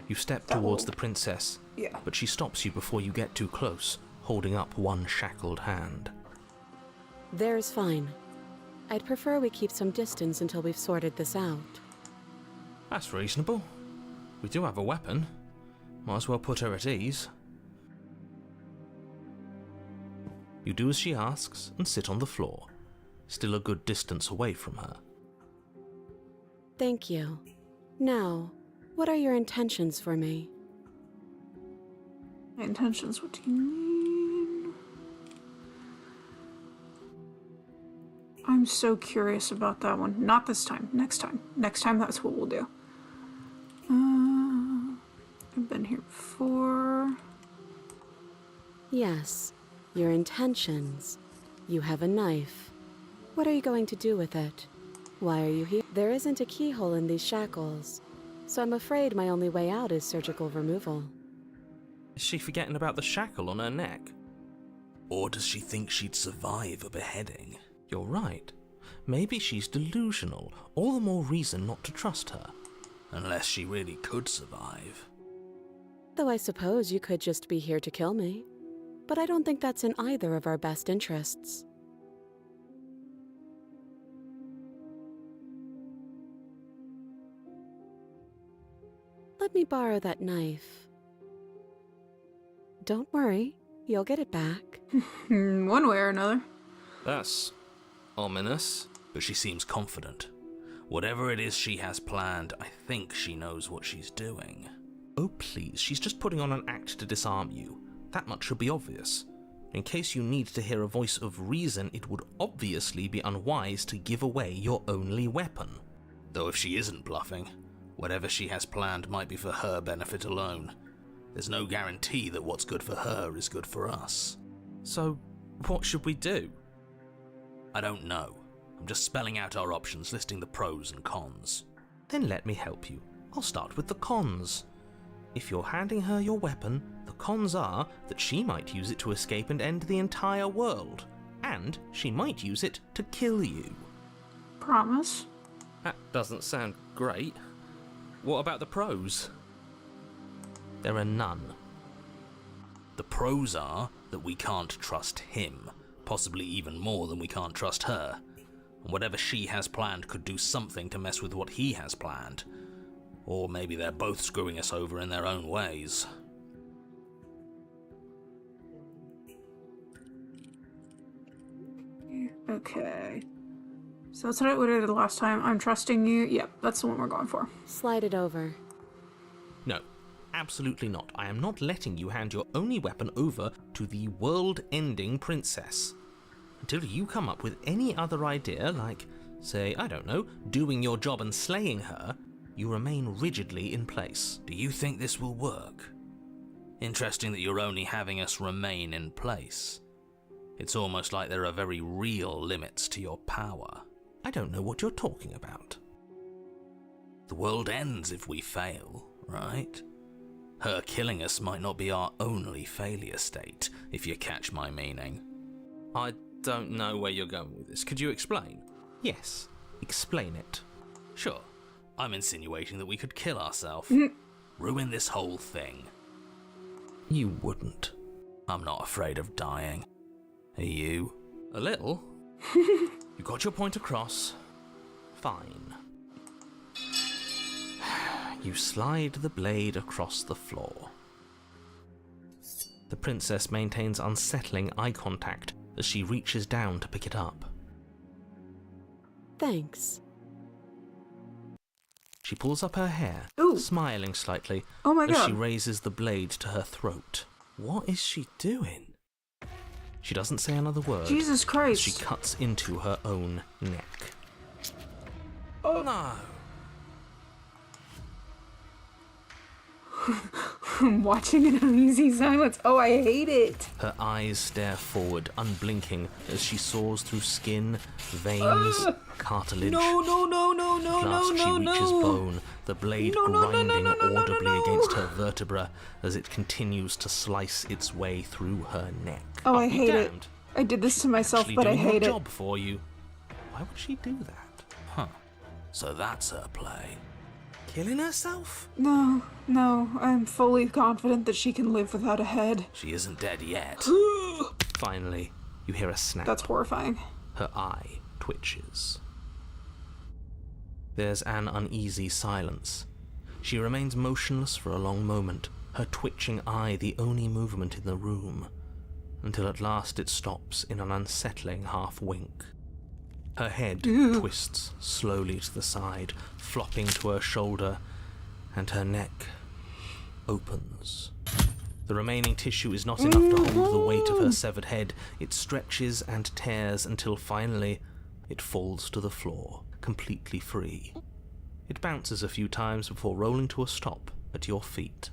You step towards the princess, Yeah. but she stops you before you get too close, holding up one shackled hand. There's fine. I'd prefer we keep some distance until we've sorted this out. That's reasonable. We do have a weapon. Might as well put her at ease. You do as she asks and sit on the floor, still a good distance away from her. Thank you. Now, what are your intentions for me? My intentions, what do you mean? I'm so curious about that one. Not this time. Next time. Next time, that's what we'll do. I've been here before. Yes, your intentions. You have a knife. What are you going to do with it? Why are you here? There isn't a keyhole in these shackles, so I'm afraid my only way out is surgical removal. Is she forgetting about the shackle on her neck? Or does she think she'd survive a beheading? You're right. Maybe she's delusional. All the more reason not to trust her. Unless she really could survive. Though I suppose you could just be here to kill me. But I don't think that's in either of our best interests. Let me borrow that knife. Don't worry, you'll get it back. One way or another. That's ominous. But she seems confident. Whatever it is she has planned, I think she knows what she's doing. Oh please, she's just putting on an act to disarm you. That much should be obvious. In case you need to hear a voice of reason, it would obviously be unwise to give away your only weapon. Though if she isn't bluffing, whatever she has planned might be for her benefit alone. There's no guarantee that what's good for her is good for us. So, what should we do? I don't know. I'm just spelling out our options, listing the pros and cons. Then let me help you. I'll start with the cons. If you're handing her your weapon, the cons are that she might use it to escape and end the entire world. And she might use it to kill you. Promise? That doesn't sound great. What about the pros? There are none. The pros are that we can't trust him, possibly even more than we can't trust her. And whatever she has planned could do something to mess with what he has planned. Or maybe they're both screwing us over in their own ways. Okay. So that's what we did the last time. I'm trusting you. Yep, that's the one we're going for. Slide it over. No, absolutely not. I am not letting you hand your only weapon over to the world-ending princess. Until you come up with any other idea, like, say, I don't know, doing your job and slaying her, you remain rigidly in place. Do you think this will work? Interesting that you're only having us remain in place. It's almost like there are very real limits to your power. I don't know what you're talking about. The world ends if we fail, right? Her killing us might not be our only failure state, if you catch my meaning. I don't know where you're going with this. Could you explain? Yes, explain it. Sure. I'm insinuating that we could kill ourselves. Ruin this whole thing. You wouldn't. I'm not afraid of dying. Are you? A little. You got your point across. Fine. You slide the blade across the floor. The princess maintains unsettling eye contact as she reaches down to pick it up. Thanks. She pulls up her hair, Ooh. smiling slightly Oh my as she god. raises the blade to her throat. What is she doing? She doesn't say another word Jesus as Christ. she cuts into her own neck. Oh. No. I'm watching in uneasy silence. Oh, I hate it. Her eyes stare forward, unblinking, as she saws through skin, veins, cartilage. No, no, no, no, no, Last no, she no, reaches no. bone, the blade grinding audibly against her vertebra as it continues to slice its way through her neck. Oh, I Be hate it. damned. I did this to myself, Actually but I doing your hate it. job for you. Why would she do that? Huh. So that's her play. Killing herself? No, no, I'm fully confident that she can live without a head. She isn't dead yet. Finally, you hear a snap. That's horrifying. Her eye twitches. There's an uneasy silence. She remains motionless for a long moment, her twitching eye the only movement in the room, until at last it stops in an unsettling half-wink. Her head twists slowly to the side, flopping to her shoulder, and her neck opens. The remaining tissue is not enough to hold the weight of her severed head. It stretches and tears until finally it falls to the floor, completely free. It bounces a few times before rolling to a stop at your feet.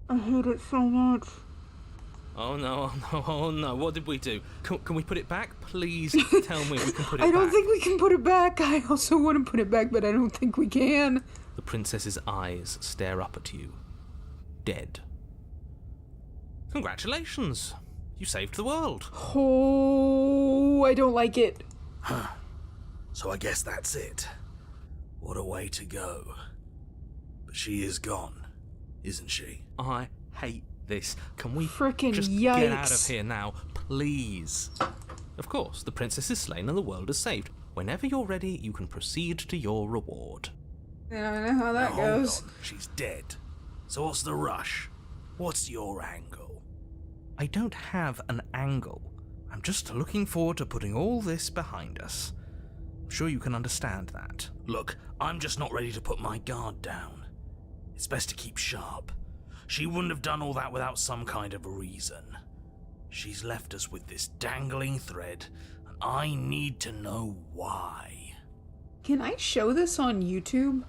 I hate it so much. Oh no, oh no, oh no. What did we do? Can we put it back? Please tell me we can put it back. I don't think we can put it back. I also want to put it back, but I don't think we can. The princess's eyes stare up at you. Dead. Congratulations. You saved the world. Oh, I don't like it. So I guess that's it. What a way to go. But she is gone, isn't she? I hate this. Can we Frickin' just get out of yikes. here now, please? Of course, the princess is slain and the world is saved. Whenever you're ready, you can proceed to your reward. Yeah, I know how that Now, goes. hold on, she's dead. So what's the rush? What's your angle? I don't have an angle. I'm just looking forward to putting all this behind us. I'm sure you can understand that. Look, I'm just not ready to put my guard down. It's best to keep sharp. She wouldn't have done all that without some kind of reason. She's left us with this dangling thread, and I need to know why. Can I show this on YouTube?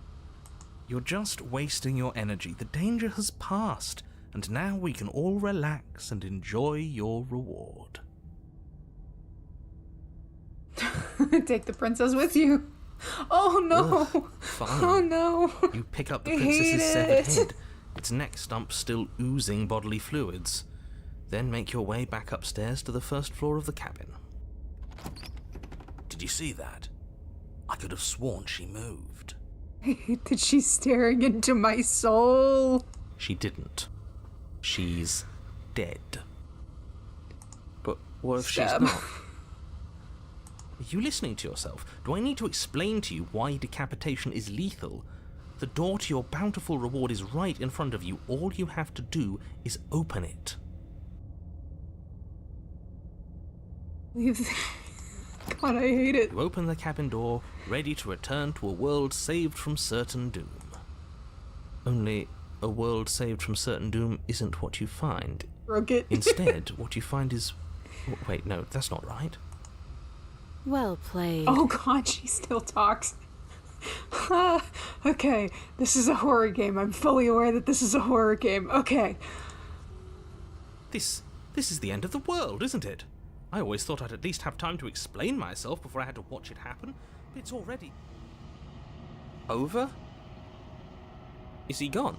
You're just wasting your energy. The danger has passed, and now we can all relax and enjoy your reward. Take the princess with you. Oh no! Fine. Oh no! You pick up the I princess's hate severed it. head, its neck stump still oozing bodily fluids. Then make your way back upstairs to the first floor of the cabin. Did you see that? I could have sworn she moved. I hate that she's staring into my soul. She didn't. She's dead. But what if Stab. she's not? Are you listening to yourself? Do I need to explain to you why decapitation is lethal? The door to your bountiful reward is right in front of you. All you have to do is open it. God, I hate it. You open the cabin door, ready to return to a world saved from certain doom. Only, a world saved from certain doom isn't what you find. Broke it. Instead, what you find is... Wait, no, that's not right. Well played. Oh god, she still talks. Okay, this is a horror game. I'm fully aware that this is a horror game. Okay. This is the end of the world, isn't it? I always thought I'd at least have time to explain myself before I had to watch it happen. But it's already... over? Is he gone?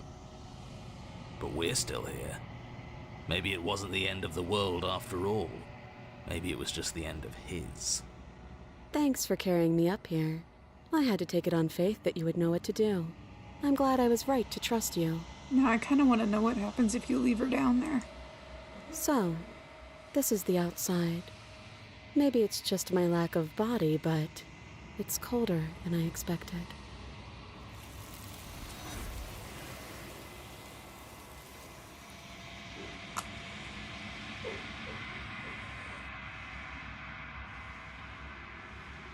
But we're still here. Maybe it wasn't the end of the world after all. Maybe it was just the end of his. Thanks for carrying me up here. I had to take it on faith that you would know what to do. I'm glad I was right to trust you. Now I kind of want to know what happens if you leave her down there. So, this is the outside. Maybe it's just my lack of body, but it's colder than I expected.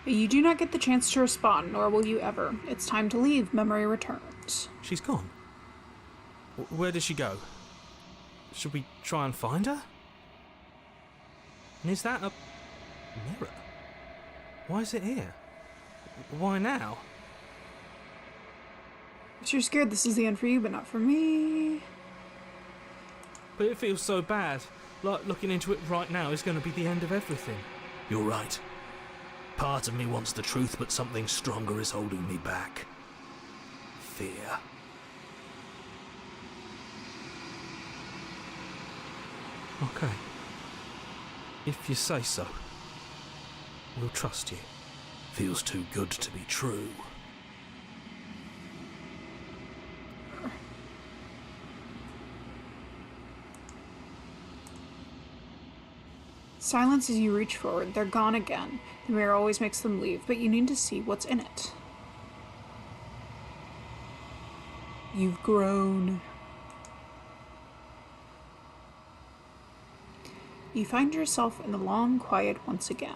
You do not get the chance to respond, nor will you ever. It's time to leave. Memory returns. She's gone. Where did she go? Should we try and find her? And is that a mirror? Why is it here? Why now? If you're scared this is the end for you, but not for me. But it feels so bad. Like looking into it right now is going to be the end of everything. You're right. Part of me wants the truth, but something stronger is holding me back. Fear. Okay. If you say so, we'll trust you. Feels too good to be true. Silence as you reach forward. They're gone again. The mirror always makes them leave, but you need to see what's in it. You've grown. You find yourself in the long quiet once again.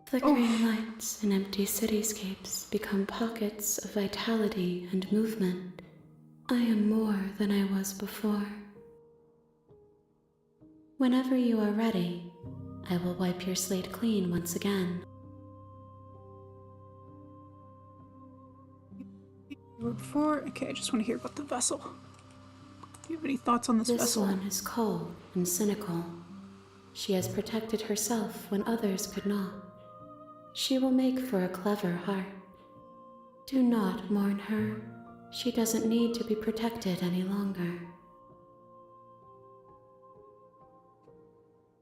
Flickering lights and empty cityscapes become pockets of vitality and movement. I am more than I was before. Whenever you are ready, I will wipe your slate clean once again. Before, okay, I just want to hear about the vessel. Do you have any thoughts on this This vessel? one is cold and cynical. She has protected herself when others could not. She will make for a clever heart. Do not mourn her. She doesn't need to be protected any longer.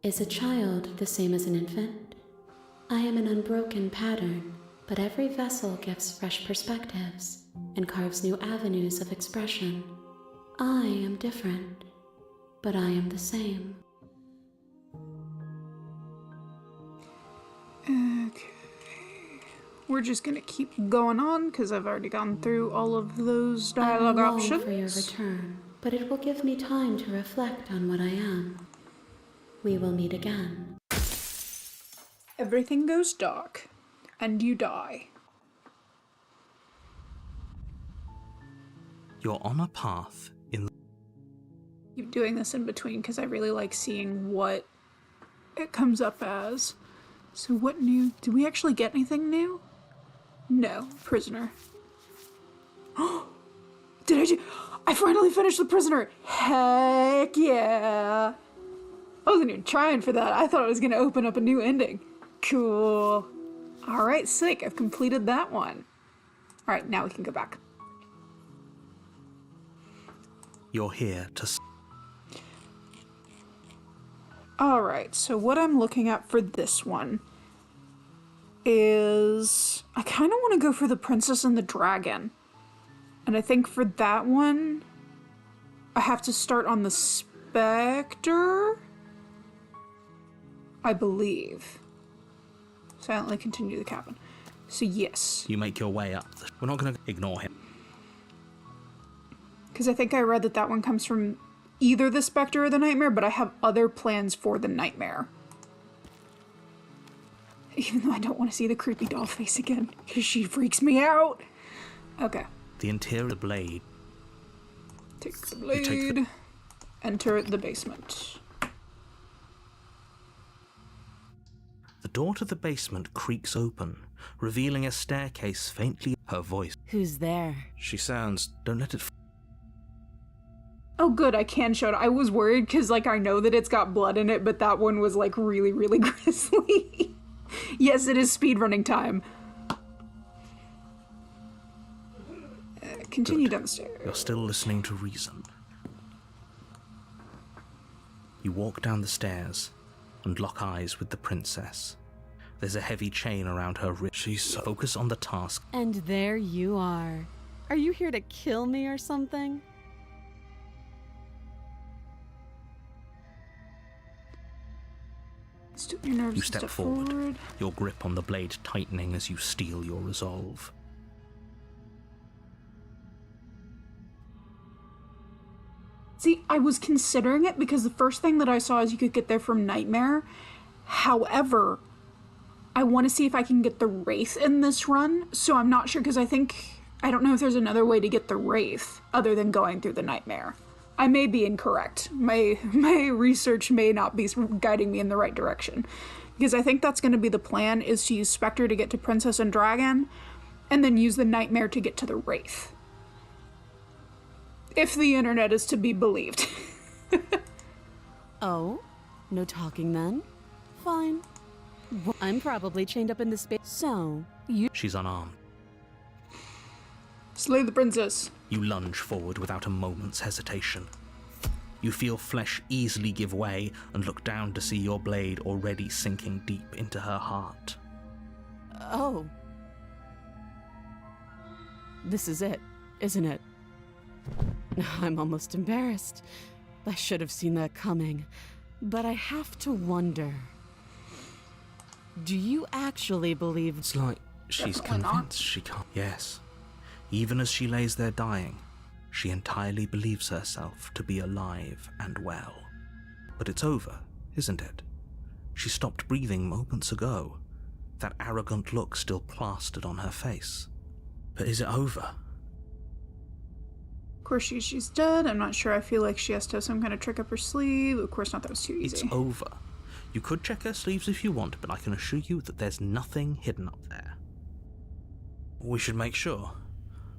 Is a child the same as an infant? I am an unbroken pattern, but every vessel gives fresh perspectives and carves new avenues of expression. I am different, but I am the same. Okay. We're just gonna keep going on because I've already gone through all of those dialogue I long options. for your return, but it will give me time to reflect on what I am. We will meet again. Everything goes dark, and you die. You're on a path in Keep doing this in between because I really like seeing what it comes up as. So what new? Did we actually get anything new? No, prisoner. I finally finished the prisoner. Heck yeah. I wasn't even trying for that. I thought it was going to open up a new ending. Cool. All right, sick. I've completed that one. All right, now we can go back. You're here to All right, so what I'm looking at for this one is I kind of want to go for the Princess and the Dragon. And I think for that one, I have to start on the Spectre, I believe. Silently continue the cabin. So yes, You make your way up. We're not going to ignore him. because I think I read that one comes from either the Spectre or the Nightmare, but I have other plans for the Nightmare. Even though I don't want to see the creepy doll face again, because she freaks me out. Okay. The interior of the blade. Take the You take blade. Enter the basement. The door to the basement creaks open, revealing a staircase faintly. Her voice. Who's there? She sounds. Don't let it. Oh good, I can show it. I was worried because like I know that it's got blood in it, but that one was like really, really grisly. Yes, it is speedrunning time. Continue Good. down the stairs. You're still listening to reason. You walk down the stairs and lock eyes with the princess. There's a heavy chain around her wrist. She's Focus on the task. And there you are. Are you here to kill me or something? Still your nerves You and step forward, your grip on the blade tightening as you steel your resolve. See, I was considering it because the first thing that I saw is you could get there from Nightmare. However, I want to see if I can get the Wraith in this run, so I'm not sure because I don't know if there's another way to get the Wraith other than going through the Nightmare. I may be incorrect. My research may not be guiding me in the right direction. Because I think that's going to be the plan, is to use Spectre to get to Princess and Dragon, and then use the Nightmare to get to the Wraith. If the internet is to be believed. Oh? No talking then? Fine. I'm probably chained up in this space. So, you. She's unarmed. Slay the princess. You lunge forward without a moment's hesitation. You feel flesh easily give way and look down to see your blade already sinking deep into her heart. Oh. This is it, isn't it? I'm almost embarrassed. I should have seen that coming. But I have to wonder. Do you actually believe... It's like she's Definitely not. convinced she can't. Yes. Even as she lays there dying, she entirely believes herself to be alive and well. But it's over, isn't it? She stopped breathing moments ago, that arrogant look still plastered on her face. But is it over? Of course, she's dead. I'm not sure. I feel like she has to have some kind of trick up her sleeve. Of course not, that was too easy. It's over. You could check her sleeves if you want, but I can assure you that there's nothing hidden up there. We should make sure.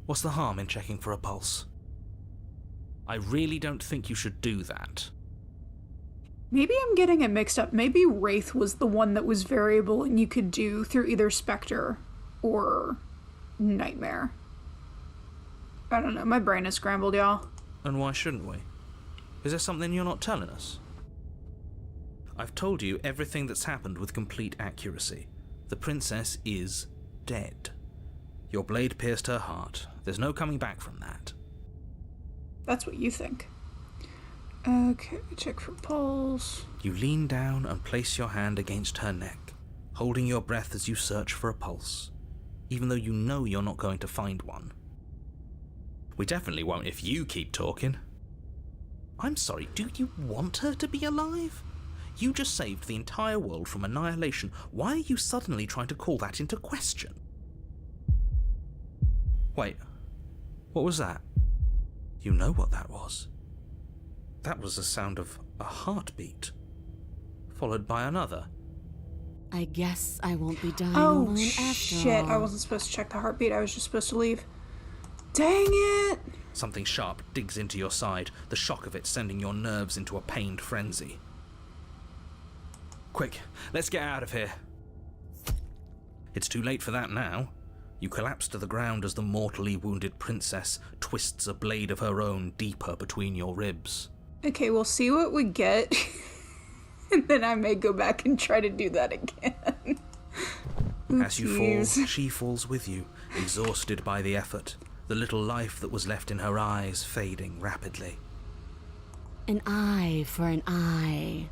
What's the harm in checking for a pulse? I really don't think you should do that. Maybe I'm getting it mixed up. Maybe Wraith was the one that was variable and you could do through either Spectre or Nightmare. I don't know. My brain is scrambled, y'all. And why shouldn't we? Is there something you're not telling us? I've told you everything that's happened with complete accuracy. The princess is dead. Your blade pierced her heart. There's no coming back from that. That's what you think. Okay, check for pulse. You lean down and place your hand against her neck, holding your breath as you search for a pulse, even though you know you're not going to find one. We definitely won't if you keep talking. I'm sorry, do you want her to be alive? You just saved the entire world from annihilation. Why are you suddenly trying to call that into question? Wait, what was that? You know what that was. That was the sound of a heartbeat, followed by another. I guess I won't be dying Oh, alone after shit. all. I wasn't supposed to check the heartbeat. I was just supposed to leave. Dang it! Something sharp digs into your side, the shock of it sending your nerves into a pained frenzy. Quick, let's get out of here. It's too late for that now. You collapse to the ground as the mortally wounded princess twists a blade of her own deeper between your ribs. Okay, we'll see what we get. And then I may go back and try to do that again. As you fall, Oopsies. she falls with you, exhausted by the effort, the little life that was left in her eyes fading rapidly. An eye for an eye.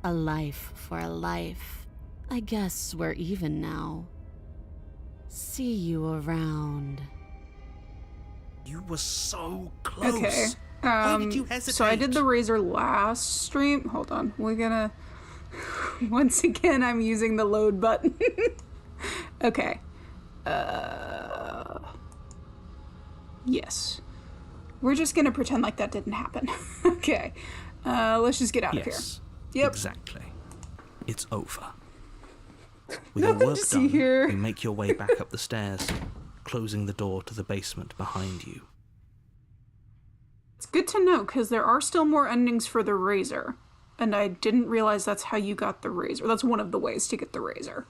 A life for a life. I guess we're even now. See you around. You were so close. Okay. Why did you hesitate? So I did the Razor last stream. Hold on. We're gonna... Once again, I'm using the load button. Okay. Yes. We're just gonna pretend like that didn't happen. Okay. Let's just get out of here. Yes. Yep. Exactly. It's over. With Nothing your work to see done, here. you make your way back up the stairs, closing the door to the basement behind you. It's good to know, because there are still more endings for the Razor. And I didn't realize that's how you got the Razor. That's one of the ways to get the Razor.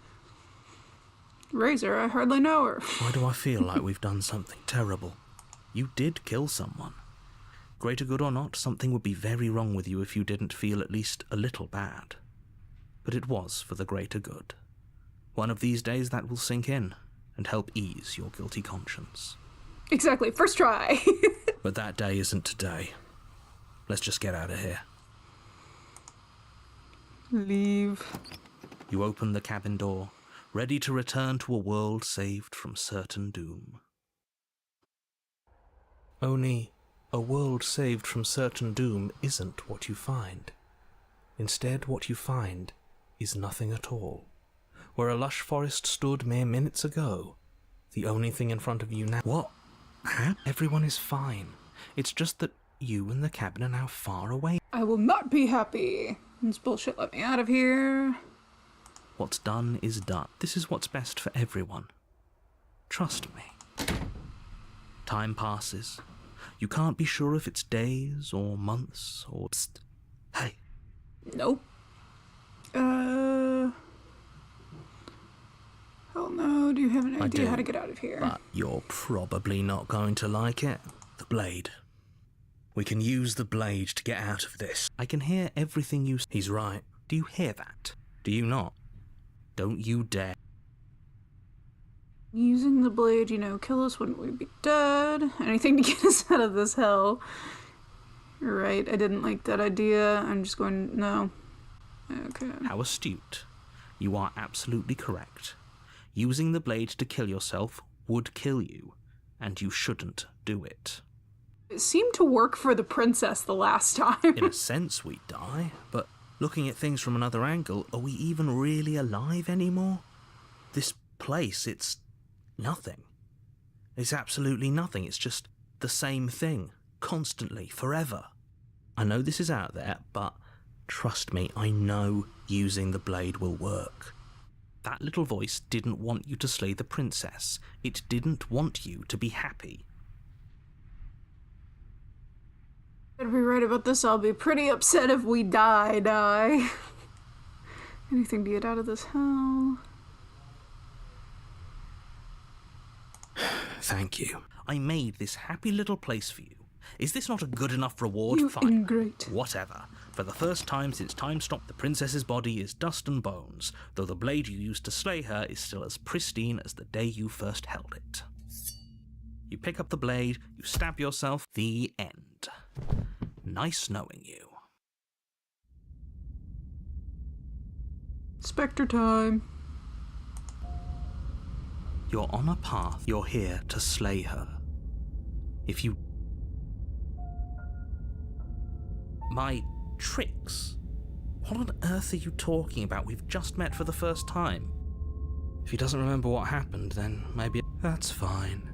Razor, I hardly know her. Why do I feel like we've done something terrible? You did kill someone. Greater good or not, something would be very wrong with you if you didn't feel at least a little bad. But it was for the greater good. One of these days that will sink in and help ease your guilty conscience. Exactly, first try. But that day isn't today. Let's just get out of here. Leave. You open the cabin door, ready to return to a world saved from certain doom. Only, a world saved from certain doom isn't what you find. Instead, what you find is nothing at all. Where a lush forest stood mere minutes ago, the only thing in front of you now... What? Everyone is fine. It's just that you and the cabin are now far away. I will not be happy. This bullshit, let me out of here. What's done is done. This is what's best for everyone. Trust me. Time passes. You can't be sure if it's days or months or... Psst. Hey. Nope. Hell no, do you have an idea how to get out of here? But you're probably not going to like it. The blade. We can use the blade to get out of this. I can hear everything you... He's right. Do you hear that? Do you not? Don't you dare. Using the blade, kill us when we be dead. Anything to get us out of this hell. Right, I didn't like that idea. I'm just going... No. Okay. How astute. You are absolutely correct. Using the blade to kill yourself would kill you, and you shouldn't do it. It seemed to work for the princess the last time. In a sense, we die, but looking at things from another angle, are we even really alive anymore? This place, it's nothing. It's absolutely nothing. It's just the same thing, constantly, forever. I know this is out there, but trust me, I know using the blade will work. That little voice didn't want you to slay the princess. It didn't want you to be happy. Gotta be right about this. I'll be pretty upset if we die. Anything to get out of this hell. Thank you. I made this happy little place for you. Is this not a good enough reward? You Fine. ingrate. Whatever. For the first time since time stopped, the princess's body is dust and bones, though the blade you used to slay her is still as pristine as the day you first held it. You pick up the blade, you stab yourself. The end. Nice knowing you. Spectre time. You're on a path. You're here to slay her. If you... My tricks? What on earth are you talking about? We've just met for the first time. If he doesn't remember what happened, then maybe... That's fine.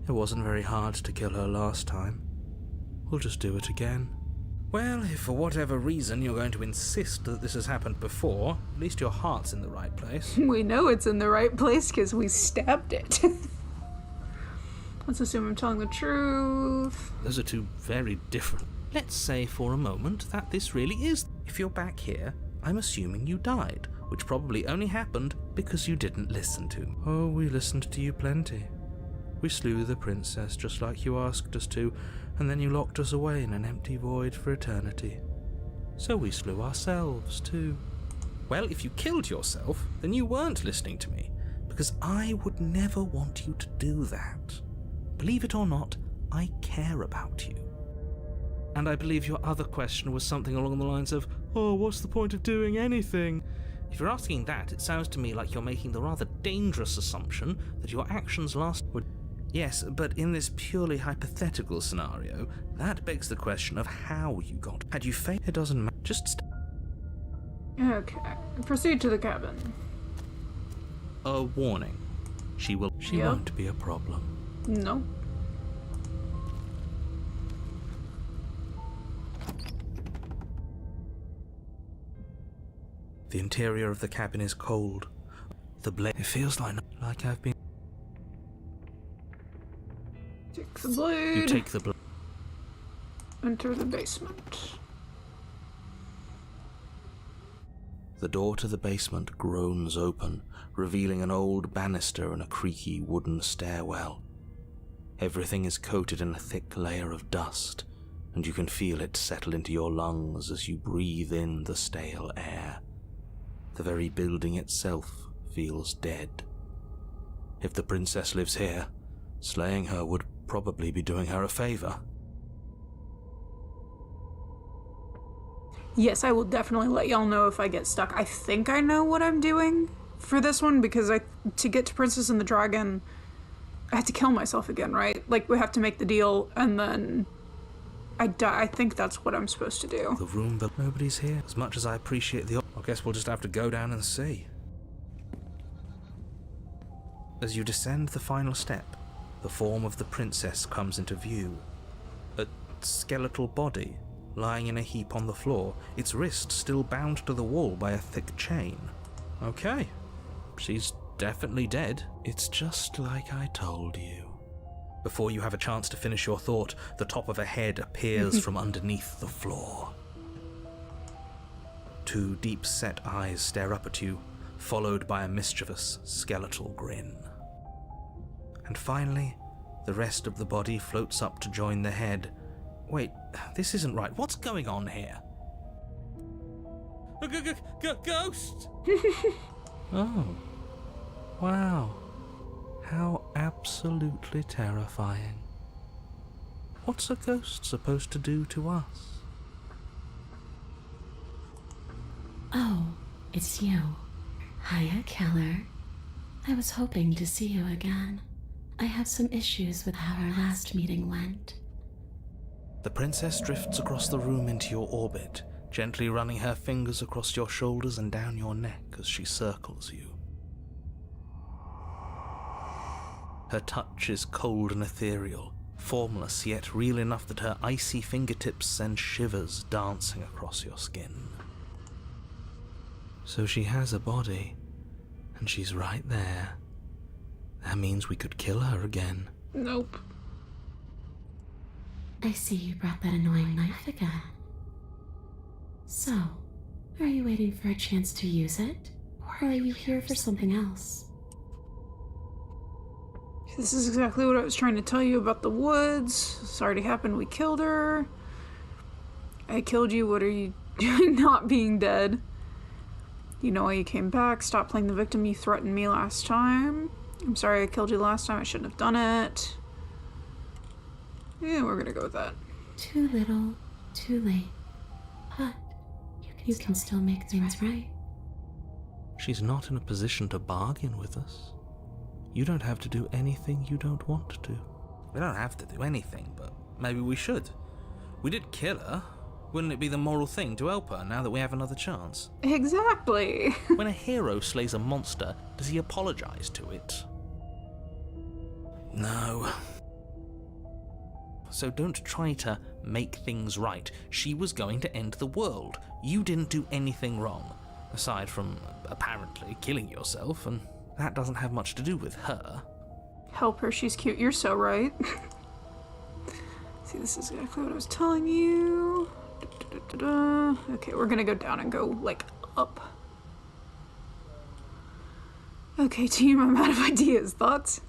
It wasn't very hard to kill her last time. We'll just do it again. Well, if for whatever reason you're going to insist that this has happened before, at least your heart's in the right place. We know it's in the right place because we stabbed it. Let's assume I'm telling the truth. Those are two very different... Let's say for a moment that this really is... If you're back here, I'm assuming you died, which probably only happened because you didn't listen to me. Oh, we listened to you plenty. We slew the princess just like you asked us to, and then you locked us away in an empty void for eternity. So we slew ourselves too. Well, if you killed yourself, then you weren't listening to me, because I would never want you to do that. Believe it or not, I care about you. And I believe your other question was something along the lines of, oh, what's the point of doing anything? If you're asking that, it sounds to me like you're making the rather dangerous assumption that your actions last would... Yes, but in this purely hypothetical scenario, that begs the question of how you got... Had you failed? It doesn't matter. Just... Okay. Proceed to the cabin. A warning. She won't be a problem. No. The interior of the cabin is cold. The blade... It feels like I've been... Take the blade. You take the blade. Enter the basement. The door to the basement groans open, revealing an old banister and a creaky wooden stairwell. Everything is coated in a thick layer of dust, and you can feel it settle into your lungs as you breathe in the stale air. The very building itself feels dead. If the princess lives here, slaying her would probably be doing her a favor. Yes, I will definitely let y'all know if I get stuck. I think I know what I'm doing for this one, because to get to Princess and the Dragon, I have to kill myself again, right? Like, we have to make the deal, and then I die. I think that's what I'm supposed to do. The room, but nobody's here. As much as I appreciate the... I guess we'll just have to go down and see. As you descend the final step, the form of the princess comes into view. A skeletal body, lying in a heap on the floor, its wrist still bound to the wall by a thick chain. Okay, she's definitely dead. It's just like I told you. Before you have a chance to finish your thought, the top of a head appears from underneath the floor. Two deep-set eyes stare up at you, followed by a mischievous skeletal grin. And finally, the rest of the body floats up to join the head. Wait, this isn't right. What's going on here? Ghost! Oh, wow. How absolutely terrifying. What's a ghost supposed to do to us? Oh, it's you. Hiya, Keller. I was hoping to see you again. I have some issues with how our last meeting went. The princess drifts across the room into your orbit, gently running her fingers across your shoulders and down your neck as she circles you. Her touch is cold and ethereal, formless yet real enough that her icy fingertips send shivers dancing across your skin. So she has a body, and she's right there. That means we could kill her again. Nope. I see you brought that annoying knife again. So, are you waiting for a chance to use it? Or are you here for something else? This is exactly what I was trying to tell you about the woods. This already happened. We killed her. I killed you. What are you doing not being dead? You know why you came back. Stop playing the victim. You threatened me last time. I'm sorry I killed you last time. I shouldn't have done it. Yeah, we're gonna go with that. Too little, too late. But you can still make things right. She's not in a position to bargain with us. You don't have to do anything you don't want to. We don't have to do anything, but maybe we should. We did kill her. Wouldn't it be the moral thing to help her now that we have another chance? Exactly. When a hero slays a monster, does he apologize to it? No. So don't try to make things right. She was going to end the world. You didn't do anything wrong, aside from apparently killing yourself, and that doesn't have much to do with her. Help her, she's cute. You're so right. See, this is exactly what I was telling you. Okay, we're gonna go down and go, like, up. Okay, team, I'm out of ideas. Thoughts?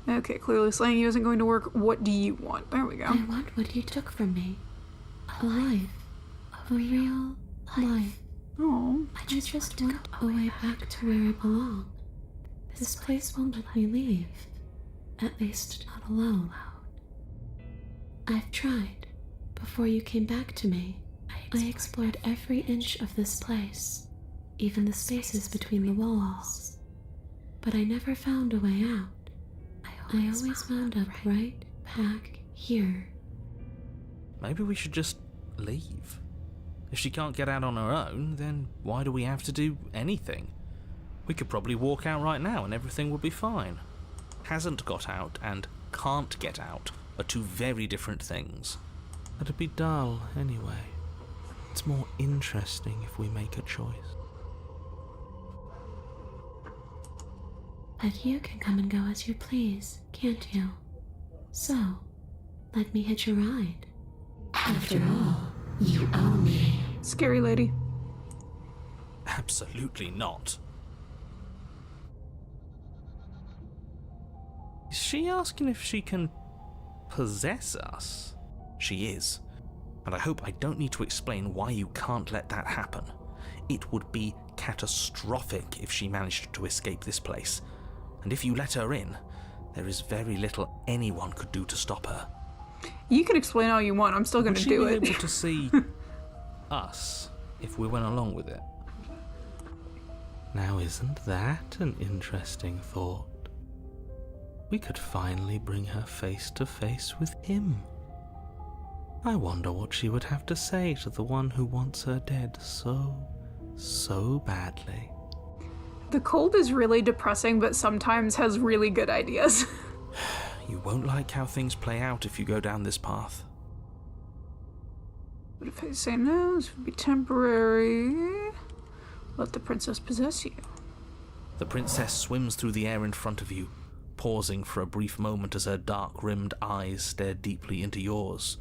Okay, clearly slaying you isn't going to work. What do you want? There we go. I want what you took from me. A life. A real life. Oh, I just want a way back to where I belong. This place won't let me leave. At least not alone. I've tried. Before you came back to me, I explored every inch of this place, even the spaces between the walls. But I never found a way out. I always wound up right back here. Maybe we should just leave. If she can't get out on her own, then why do we have to do anything? We could probably walk out right now and everything would be fine. Hasn't got out and can't get out are two very different things. It'd be dull anyway. It's more interesting if we make a choice. But you can come and go as you please, can't you? So, let me hitch a ride. After all, you own me. scary lady. Absolutely not. Is she asking if she can possess us. She is. And I hope I don't need to explain why you can't let that happen. It would be catastrophic if she managed to escape this place. And if you let her in, there is very little anyone could do to stop her. You can explain all you want. I'm still going to do Would she it. be able to see us if we went along with it? Now, isn't that an interesting thought? We could finally bring her face to face with him. I wonder what she would have to say to the one who wants her dead so badly. The cold is really depressing, but sometimes has really good ideas. You won't like how things play out if you go down this path. But if I say no, this would be temporary. Let the princess possess you. The princess swims through the air in front of you, pausing for a brief moment as her dark-rimmed eyes stare deeply into yours.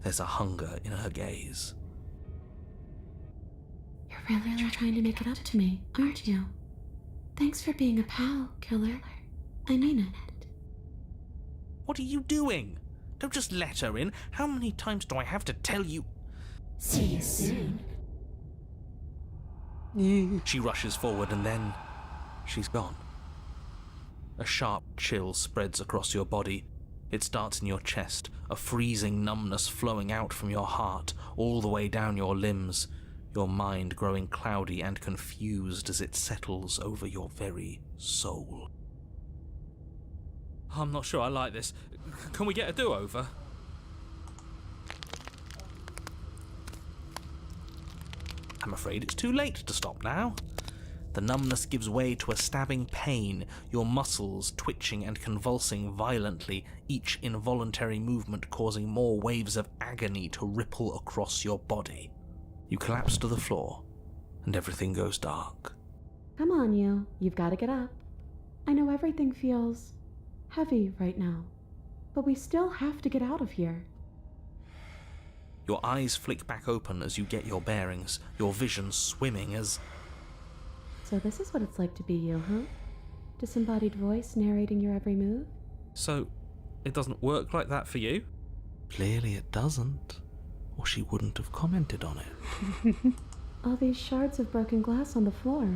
There's a hunger in her gaze. You're really trying to make it up to me, aren't you? Thanks for being a pal, killer. I mean it. What are you doing? Don't just let her in. How many times do I have to tell you? See you soon. She rushes forward and then she's gone. A sharp chill spreads across your body. It starts in your chest, a freezing numbness flowing out from your heart, all the way down your limbs, your mind growing cloudy and confused as it settles over your very soul. I'm not sure I like this. Can we get a do-over? I'm afraid it's too late to stop now. The numbness gives way to a stabbing pain, your muscles twitching and convulsing violently, each involuntary movement causing more waves of agony to ripple across your body. You collapse to the floor, and everything goes dark. Come on, you. You've got to get up. I know everything feels heavy right now, but we still have to get out of here. Your eyes flick back open as you get your bearings, your vision swimming as... So this is what it's like to be you, huh? Disembodied voice narrating your every move? So, it doesn't work like that for you? Clearly it doesn't, or she wouldn't have commented on it. All these shards of broken glass on the floor,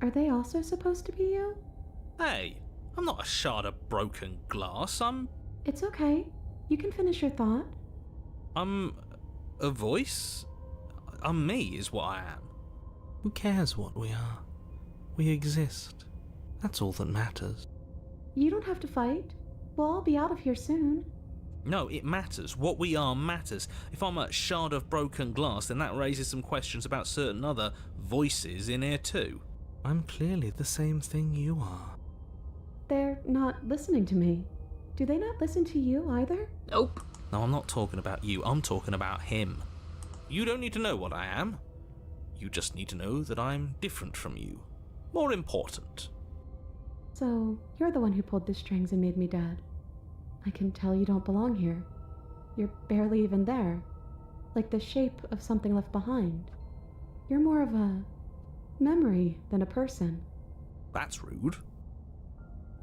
are they also supposed to be you? Hey, I'm not a shard of broken glass, It's okay. You can finish your thought. I'm a voice? I'm me is what I am. Who cares what we are? We exist. That's all that matters. You don't have to fight. We'll all be out of here soon. No, it matters. What we are matters. If I'm a shard of broken glass, then that raises some questions about certain other voices in here too. I'm clearly the same thing you are. They're not listening to me. Do they not listen to you either? Nope. No, I'm not talking about you. I'm talking about him. You don't need to know what I am. You just need to know that I'm different from you. More important. So, you're the one who pulled the strings and made me dead. I can tell you don't belong here. You're barely even there. Like the shape of something left behind. You're more of a memory than a person. That's rude.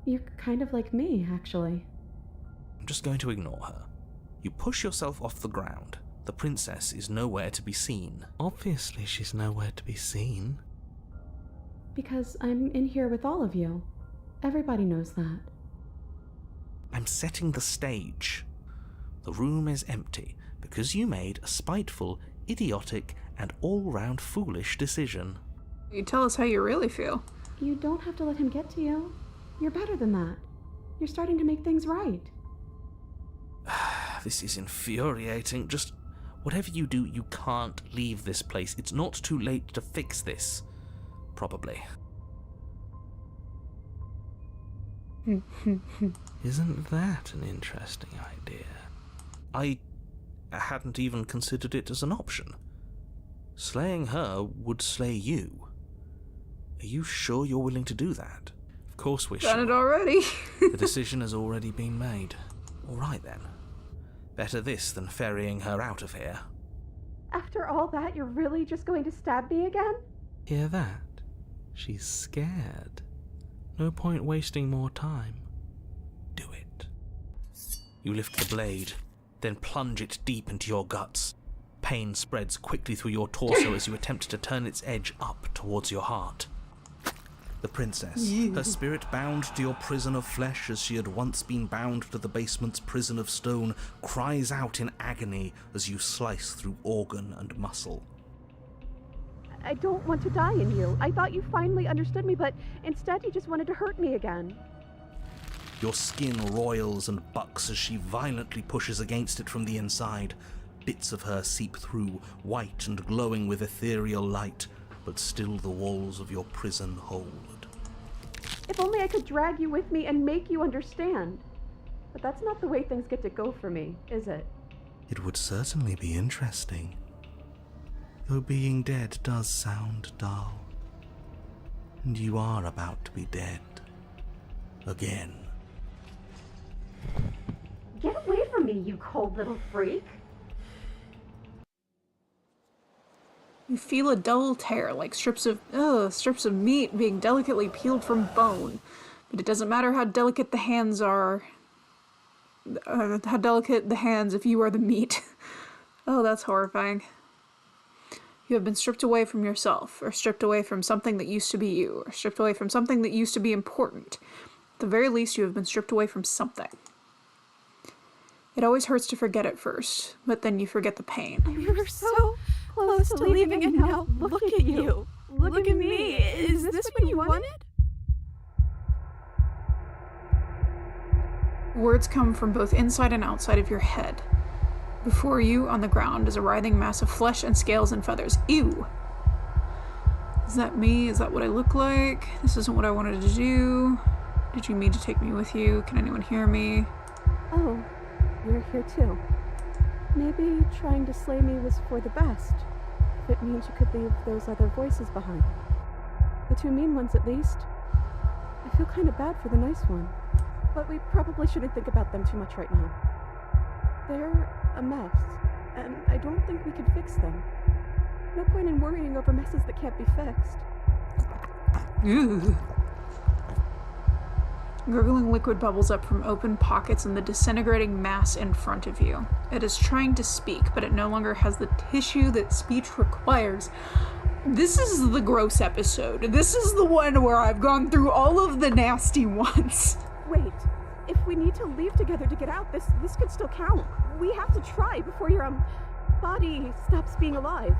You're kind of like me, actually. I'm just going to ignore her. You push yourself off the ground. The princess is nowhere to be seen. Obviously she's nowhere to be seen. Because I'm in here with all of you. Everybody knows that. I'm setting the stage. The room is empty because you made a spiteful, idiotic, and all-round foolish decision. You tell us how you really feel. You don't have to let him get to you. You're better than that. You're starting to make things right. This is infuriating. Just whatever you do, you can't leave this place. It's not too late to fix this. Probably. Isn't that an interesting idea? I hadn't even considered it as an option. Slaying her would slay you. Are you sure you're willing to do that? Of course we're Done it sure. already. The decision has already been made. All right then. Better this than ferrying her out of here. After all that, you're really just going to stab me again? Hear that? She's scared. No point wasting more time. Do it. You lift the blade, then plunge it deep into your guts. Pain spreads quickly through your torso as you attempt to turn its edge up towards your heart. The princess, her spirit bound to your prison of flesh as she had once been bound to the basement's prison of stone, cries out in agony as you slice through organ and muscle. I don't want to die in you. I thought you finally understood me, but instead you just wanted to hurt me again. Your skin roils and bucks as she violently pushes against it from the inside. Bits of her seep through, white and glowing with ethereal light, but still the walls of your prison hold. If only I could drag you with me and make you understand. But that's not the way things get to go for me, is it? It would certainly be interesting. Though being dead does sound dull. And you are about to be dead. Again. Get away from me, you cold little freak! You feel a dull tear, like strips of meat being delicately peeled from bone. But it doesn't matter how delicate the hands are. How delicate the hands if you are the meat. Oh, that's horrifying. You have been stripped away from yourself, or stripped away from something that used to be you, or stripped away from something that used to be important. At the very least, you have been stripped away from something. It always hurts to forget at first, but then you forget the pain. We were so close to leaving, and now look at you. Look at me. Is this what you wanted? Words come from both inside and outside of your head. Before you, on the ground, is a writhing mass of flesh and scales and feathers. Ew! Is that me? Is that what I look like? This isn't what I wanted to do. Did you mean to take me with you? Can anyone hear me? Oh, you're here too. Maybe trying to slay me was for the best. If it means you could leave those other voices behind. The two mean ones, at least. I feel kind of bad for the nice one. But we probably shouldn't think about them too much right now. They're a mess, and I don't think we can fix them. No point in worrying over messes that can't be fixed. Ew. Gurgling liquid bubbles up from open pockets in the disintegrating mass in front of you. It is trying to speak, but it no longer has the tissue that speech requires. This is the gross episode. This is the one where I've gone through all of the nasty ones. Wait, if we need to leave together to get out, this could still count. We have to try before your, body stops being alive.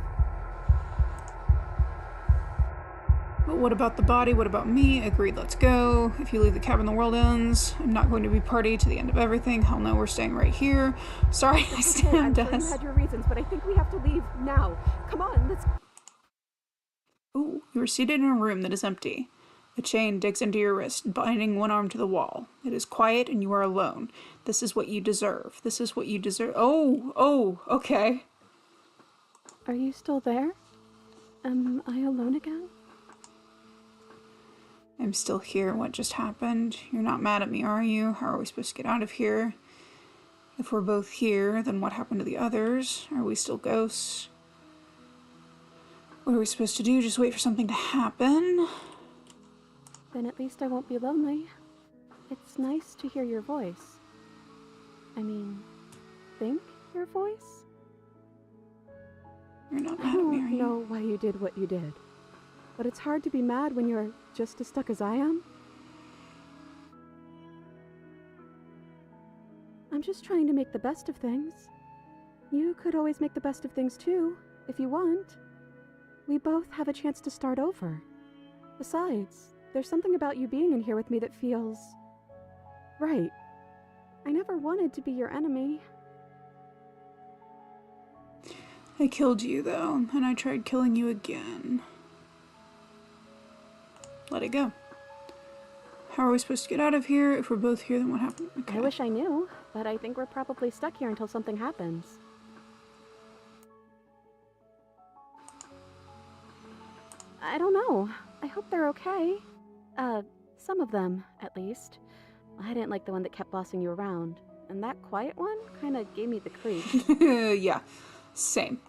But what about the body? What about me? Agreed, let's go. If you leave the cabin, the world ends. I'm not going to be party to the end of everything. Hell no, we're staying right here. Sorry, I stand I'm sure you had your reasons, but I think we have to leave now. Come on, let's... Ooh, you are seated in a room that is empty. A chain digs into your wrist, binding one arm to the wall. It is quiet and you are alone. This is what you deserve. This is what you deserve. Oh, okay. Are you still there? Am I alone again? I'm still here. What just happened? You're not mad at me, are you? How are we supposed to get out of here? If we're both here, then what happened to the others? Are we still ghosts? What are we supposed to do? Just wait for something to happen? Then at least I won't be lonely. It's nice to hear your voice. I mean, think your voice? You're not I mad at me, are don't you? know why you did what you did. But it's hard to be mad when you're just as stuck as I am. I'm just trying to make the best of things. You could always make the best of things too, if you want. We both have a chance to start over. Besides, there's something about you being in here with me that feels... right. I never wanted to be your enemy. I killed you, though, and I tried killing you again. Let it go. How are we supposed to get out of here? If we're both here, then what happened? Okay. I wish I knew, but I think we're probably stuck here until something happens. I don't know. I hope they're okay. Some of them, at least. I didn't like the one that kept bossing you around. And that quiet one kinda gave me the creeps. Yeah, same.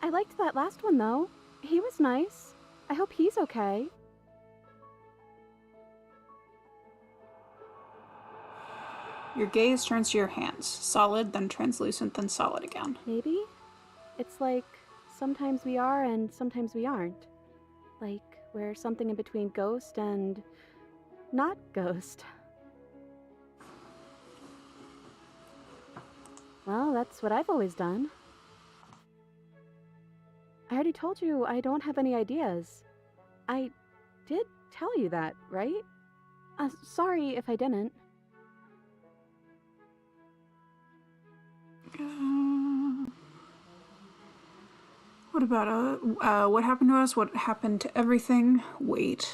I liked that last one, though. He was nice. I hope he's okay. Your gaze turns to your hands. Solid, then translucent, then solid again. Maybe? It's like sometimes we are and sometimes we aren't. Like we're something in between ghost and not ghost. Well, that's what I've always done. I already told you I don't have any ideas. I did tell you that, right? Sorry if I didn't. What about, what happened to us? What happened to everything? Wait.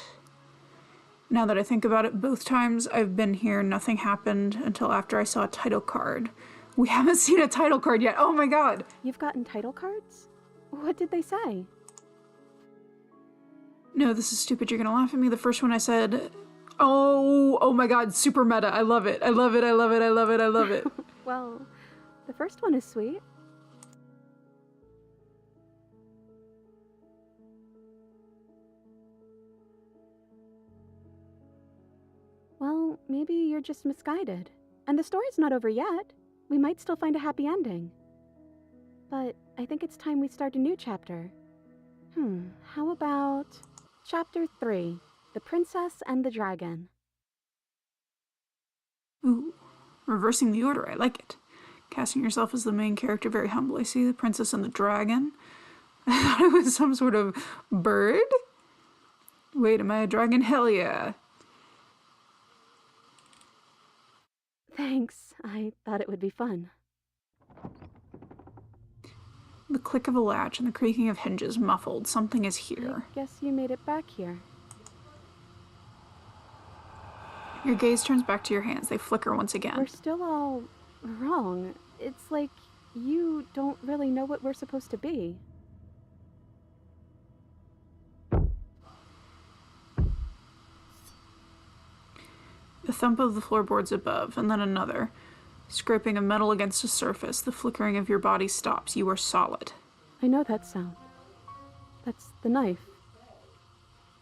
Now that I think about it, both times I've been here, nothing happened until after I saw a title card. We haven't seen a title card yet. Oh my god! You've gotten title cards? What did they say? No, this is stupid. You're gonna laugh at me. The first one I said, oh my god, super meta. I love it. I love it. I love it. I love it. I love it. Well, the first one is sweet. Well, maybe you're just misguided. And the story's not over yet. We might still find a happy ending. But I think it's time we start a new chapter. How about Chapter 3, The Princess and the Dragon? Ooh, reversing the order. I like it. Casting yourself as the main character very humbly. See, the princess and the dragon? I thought it was some sort of bird? Wait, am I a dragon? Hell yeah. Thanks. I thought it would be fun. The click of a latch and the creaking of hinges muffled. Something is here. I guess you made it back here. Your gaze turns back to your hands. They flicker once again. We're still all wrong. It's like you don't really know what we're supposed to be. The thump of the floorboards above, and then another. Scraping of metal against a surface, the flickering of your body stops. You are solid. I know that sound. That's the knife.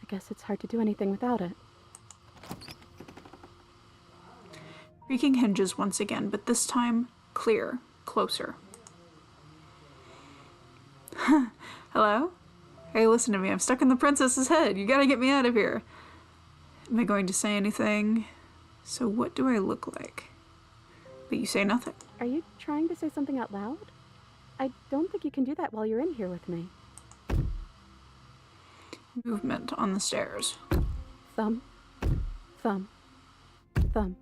I guess it's hard to do anything without it. Creaking hinges once again, but this time clear, closer. Hello? Hey, listen to me. I'm stuck in the princess's head. You gotta get me out of here. Am I going to say anything? So what do I look like? But you say nothing. Are you trying to say something out loud? I don't think you can do that while you're in here with me. Movement on the stairs. Thump, thump, thump.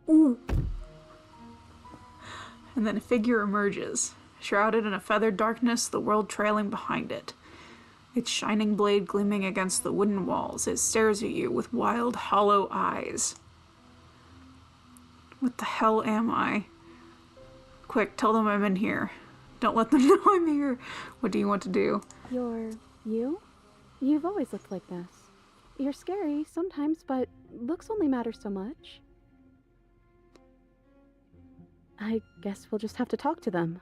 Ooh. And then a figure emerges, shrouded in a feathered darkness, the world trailing behind it. Its shining blade gleaming against the wooden walls, it stares at you with wild, hollow eyes. What the hell am I? Quick, tell them I'm in here. Don't let them know I'm here. What do you want to do? You're you? You've always looked like this. You're scary sometimes, but looks only matter so much. I guess we'll just have to talk to them.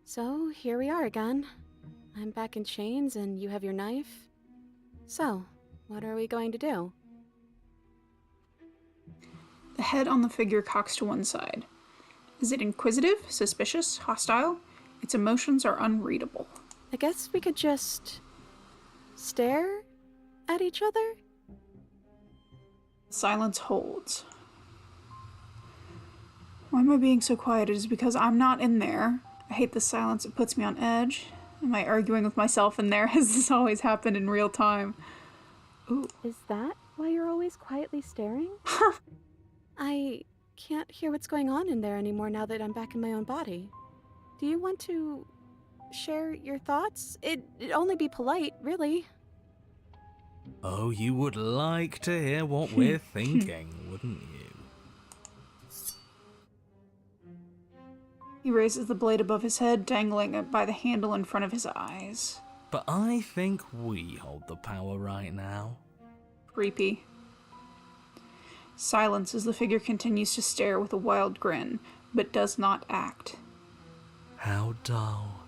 So, here we are again. I'm back in chains and you have your knife. So, what are we going to do? The head on the figure cocks to one side. Is it inquisitive, suspicious, hostile? Its emotions are unreadable. I guess we could just stare at each other? Silence holds. Why am I being so quiet? It is because I'm not in there. I hate the silence. It puts me on edge. Am I arguing with myself in there? Has this always happened in real time? Ooh. Is that why you're always quietly staring? I can't hear what's going on in there anymore now that I'm back in my own body. Do you want to share your thoughts? It'd only be polite, really. Oh, you would like to hear what we're thinking, wouldn't you? He raises the blade above his head, dangling it by the handle in front of his eyes. But I think we hold the power right now. Creepy. Silence as the figure continues to stare with a wild grin, but does not act. How dull.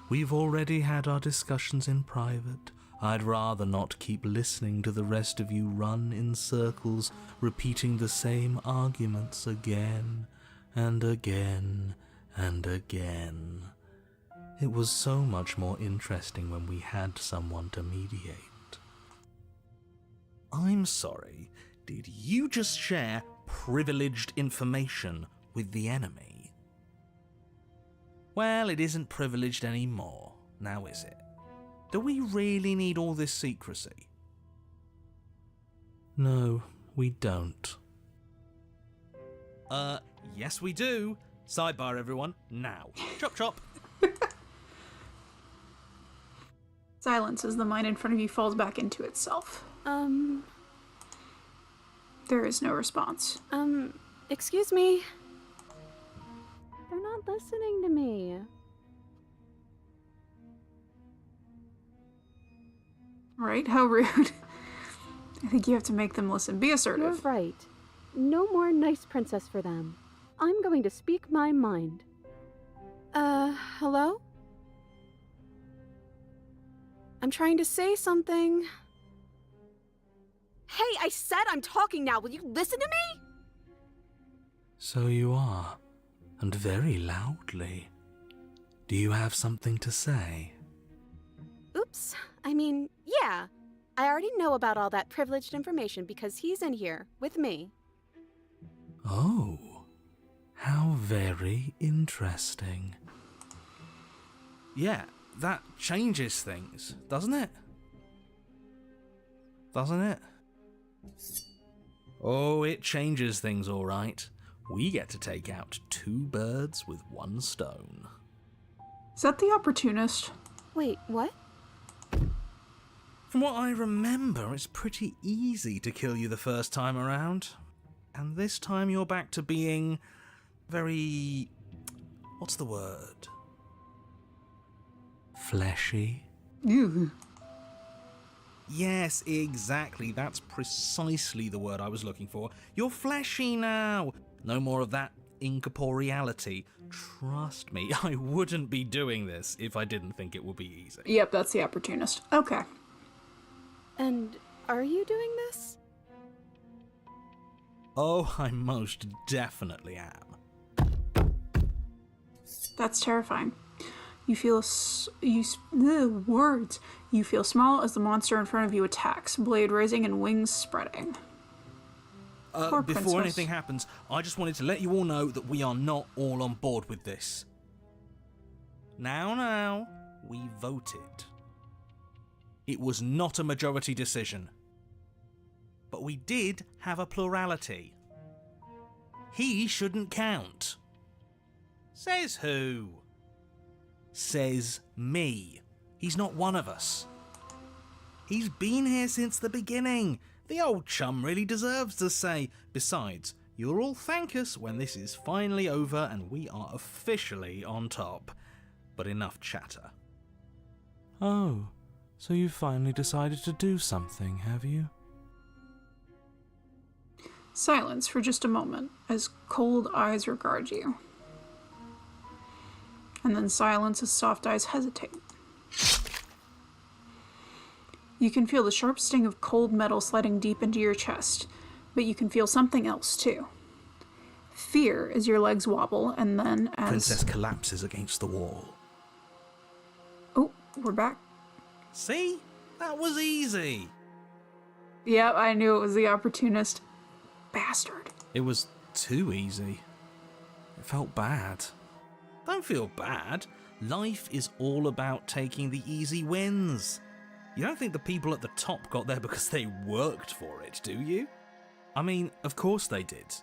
We've already had our discussions in private. I'd rather not keep listening to the rest of you run in circles, repeating the same arguments again and again and again. It was so much more interesting when we had someone to mediate. I'm sorry, did you just share privileged information with the enemy? Well, it isn't privileged anymore, now is it? Do we really need all this secrecy? No, we don't. Yes we do. Sidebar, everyone, now. Chop chop. Silence as the mind in front of you falls back into itself. There is no response. Excuse me? They're not listening to me. Right? How rude. I think you have to make them listen. Be assertive. You're right. No more nice princess for them. I'm going to speak my mind. Hello? I'm trying to say something. Hey, I said I'm talking now. Will you listen to me? So you are, and very loudly. Do you have something to say? Oops. I mean, yeah. I already know about all that privileged information because he's in here with me. Oh, how very interesting. Yeah, that changes things, doesn't it? Doesn't it? Oh, it changes things, all right. We get to take out 2 birds with 1 stone. Is that the opportunist? Wait, what? From what I remember, it's pretty easy to kill you the first time around. And this time you're back to being very... what's the word? Fleshy? Ew. Yes, exactly. That's precisely the word I was looking for. You're fleshy now. No more of that incorporeality. Trust me, I wouldn't be doing this if I didn't think it would be easy. Yep, that's the opportunist. Okay. And are you doing this? Oh, I most definitely am. That's terrifying. You feel words. You feel small as the monster in front of you attacks, blade raising and wings spreading. Poor Before princess. anything happens, I just wanted to let you all know that we are not all on board with this. Now, we voted. It was not a majority decision. But we did have a plurality. He shouldn't count. Says who? Says me. He's not one of us. He's been here since the beginning. The old chum really deserves to say. Besides, you'll all thank us when this is finally over and we are officially on top. But enough chatter. Oh, so you finally decided to do something, have you? Silence for just a moment as cold eyes regard you. And then silence as soft eyes hesitate. You can feel the sharp sting of cold metal sliding deep into your chest, but you can feel something else too. Fear as your legs wobble, and then as... Princess collapses against the wall. Oh, we're back. See? That was easy. Yep, I knew it was the opportunist. Bastard. It was too easy. It felt bad. Don't feel bad. Life is all about taking the easy wins. You don't think the people at the top got there because they worked for it, do you? I mean, of course they did.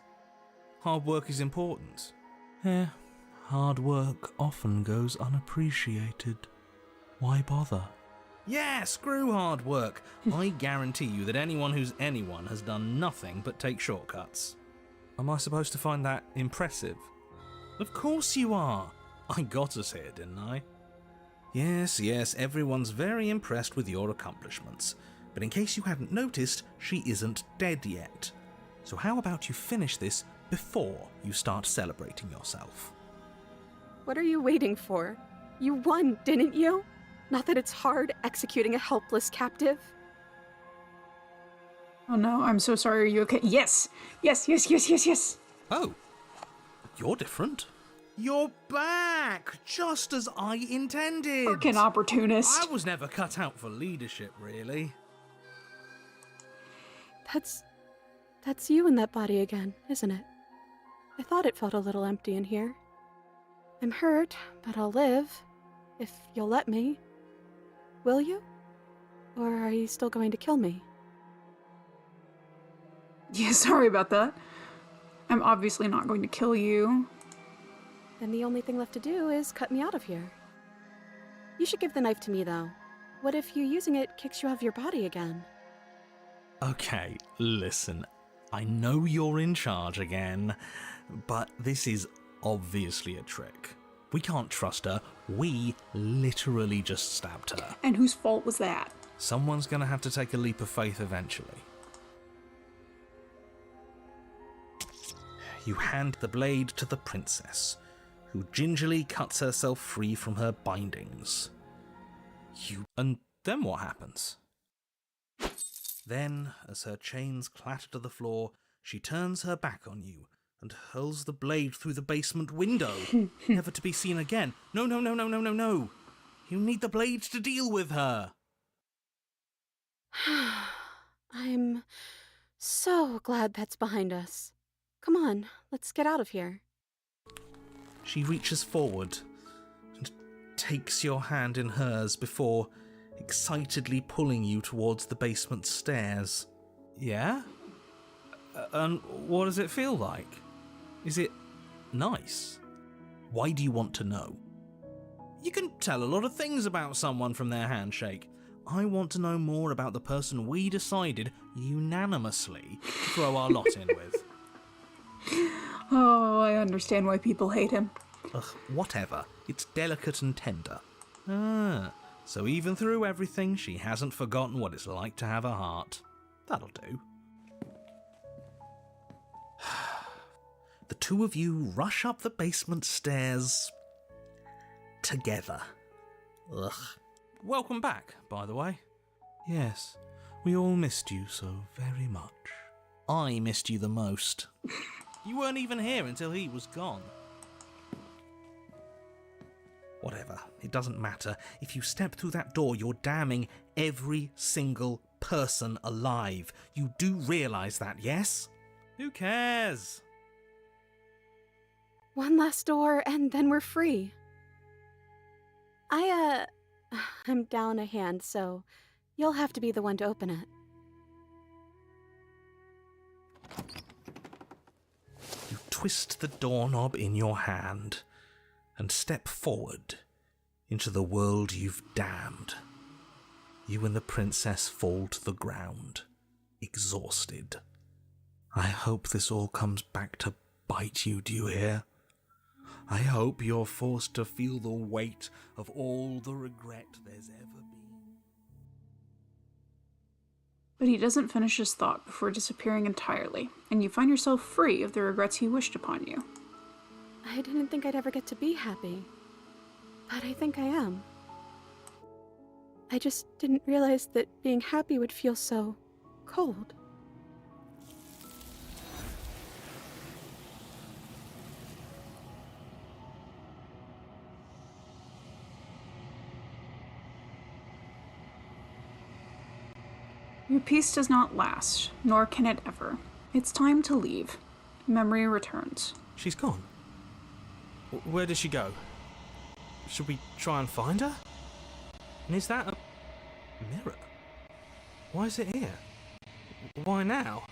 Hard work is important. Yeah, hard work often goes unappreciated. Why bother? Yeah, screw hard work. I guarantee you that anyone who's anyone has done nothing but take shortcuts. Am I supposed to find that impressive? Of course you are. I got us here, didn't I? Yes, everyone's very impressed with your accomplishments. But in case you hadn't noticed, she isn't dead yet. So how about you finish this before you start celebrating yourself? What are you waiting for? You won, didn't you? Not that it's hard executing a helpless captive. Oh no, I'm so sorry. Are you okay? Yes! Yes, yes, yes, yes, yes! Oh, you're different. You're back, just as I intended. Frickin' opportunist. I was never cut out for leadership, really. That's you in that body again, isn't it? I thought it felt a little empty in here. I'm hurt, but I'll live. If you'll let me. Will you? Or are you still going to kill me? Yeah, sorry about that. I'm obviously not going to kill you. Then the only thing left to do is cut me out of here. You should give the knife to me, though. What if you using it kicks you out of your body again? Okay, listen. I know you're in charge again, but this is obviously a trick. We can't trust her. We literally just stabbed her. And whose fault was that? Someone's gonna have to take a leap of faith eventually. You hand the blade to the princess, who gingerly cuts herself free from her bindings. And then what happens? Then, as her chains clatter to the floor, she turns her back on you and hurls the blade through the basement window, never to be seen again. No, no, no, no, no, no, no. You need the blade to deal with her. I'm so glad that's behind us. Come on, let's get out of here. She reaches forward and takes your hand in hers before excitedly pulling you towards the basement stairs. Yeah? And what does it feel like? Is it nice? Why do you want to know? You can tell a lot of things about someone from their handshake. I want to know more about the person we decided unanimously to throw our lot in with. Oh, I understand why people hate him. Ugh, whatever. It's delicate and tender. Ah, so even through everything, she hasn't forgotten what it's like to have a heart. That'll do. The two of you rush up the basement stairs together. Ugh. Welcome back, by the way. Yes, we all missed you so very much. I missed you the most. You weren't even here until he was gone. Whatever, it doesn't matter. If you step through that door, you're damning every single person alive. You do realise that, yes? Who cares? One last door, and then we're free. I'm down a hand, so you'll have to be the one to open it. You twist the doorknob in your hand and step forward into the world you've damned. You and the princess fall to the ground, exhausted. I hope this all comes back to bite you, do you hear? I hope you're forced to feel the weight of all the regret there's ever been. But he doesn't finish his thought before disappearing entirely, and you find yourself free of the regrets he wished upon you. I didn't think I'd ever get to be happy, but I think I am. I just didn't realize that being happy would feel so cold. Your peace does not last, nor can it ever. It's time to leave. Memory returns. She's gone. Where did she go? Should we try and find her? And is that a mirror? Why is it here? Why now?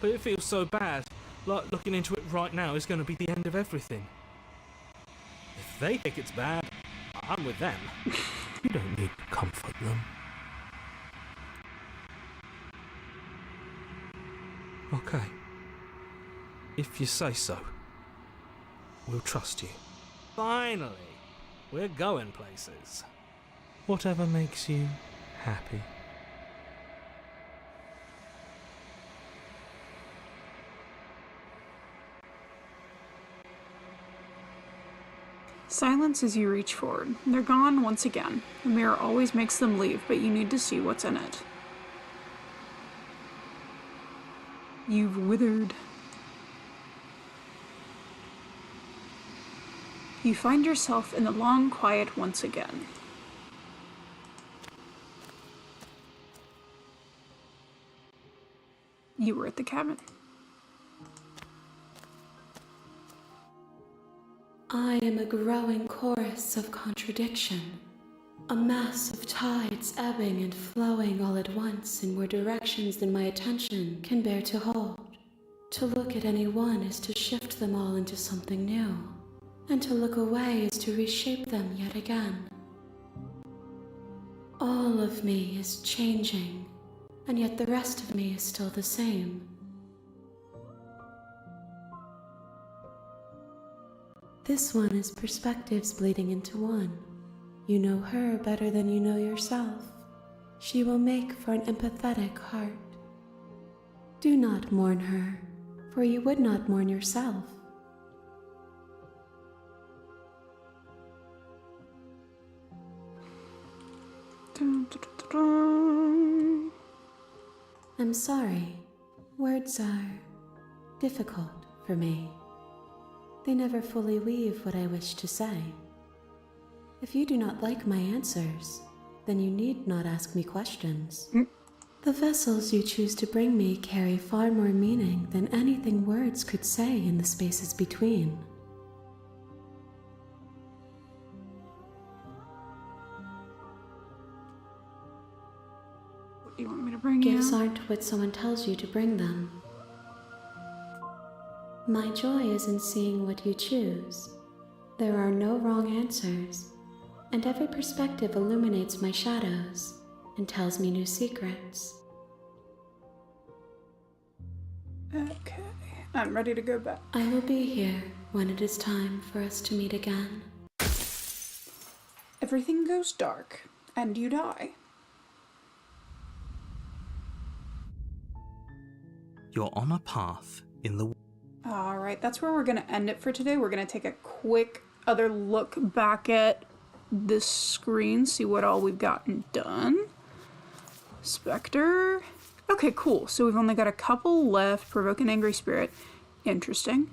But it feels so bad. Like looking into it right now is going to be the end of everything. If they think it's bad, I'm with them. You don't need to comfort them. Okay. If you say so, we'll trust you. Finally, we're going places. Whatever makes you happy. Silence as you reach forward. They're gone once again. The mirror always makes them leave, but you need to see what's in it. You've withered. You find yourself in the long quiet once again. You were at the cabin. I am a growing chorus of contradiction, a mass of tides ebbing and flowing all at once in more directions than my attention can bear to hold. To look at any one is to shift them all into something new, and to look away is to reshape them yet again. All of me is changing, and yet the rest of me is still the same. This one is perspectives bleeding into one. You know her better than you know yourself. She will make for an empathetic heart. Do not mourn her, for you would not mourn yourself. Dun, dun, dun, dun. I'm sorry. Words are difficult for me. They never fully weave what I wish to say. If you do not like my answers, then you need not ask me questions. The vessels you choose to bring me carry far more meaning than anything words could say in the spaces between. What do you want me to bring Gifts you? aren't what someone tells you to bring them. My joy is in seeing what you choose. There are no wrong answers, and every perspective illuminates my shadows and tells me new secrets. Okay, I'm ready to go back. I will be here when it is time for us to meet again. Everything goes dark, and you die. You're on a path in the All right, that's where we're going to end it for today. We're going to take a quick other look back at this screen, see what all we've gotten done. Spectre. Okay, cool. So we've only got a couple left. Provoke an angry spirit. Interesting.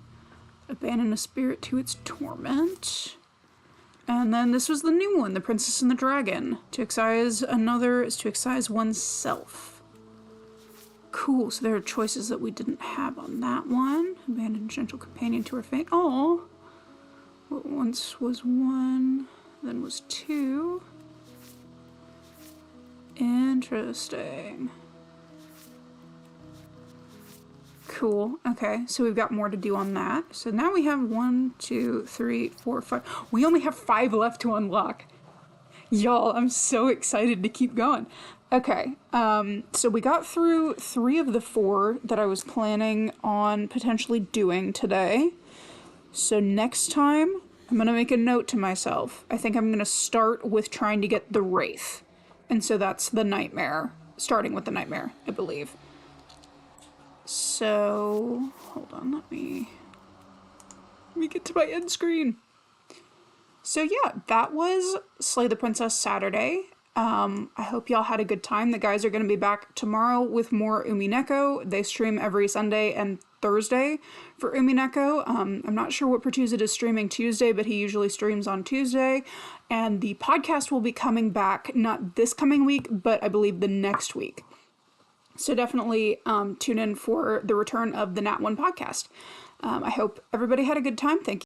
Abandon a spirit to its torment. And then this was the new one, the Princess and the Dragon. To excise another is to excise oneself. Cool, so there are choices that we didn't have on that one. Abandon gentle companion to her fate. Oh, what once was one, then was two. Interesting. Cool, okay, so we've got more to do on that. So now we have 1, 2, 3, 4, 5. We only have 5 left to unlock. Y'all, I'm so excited to keep going. Okay, so we got through 3 of the 4 that I was planning on potentially doing today. So next time, I'm going to make a note to myself. I think I'm going to start with trying to get the Wraith. And so that's the Nightmare. Starting with the Nightmare, I believe. So, hold on, let me get to my end screen. So yeah, that was Slay the Princess Saturday. I hope y'all had a good time. The guys are going to be back tomorrow with more Umineko. They stream every Sunday and Thursday for Umineko. I'm not sure what Pertuzid is streaming Tuesday, but he usually streams on Tuesday. And the podcast will be coming back, not this coming week, but I believe the next week. So definitely tune in for the return of the Nat One podcast. I hope everybody had a good time. Thank you.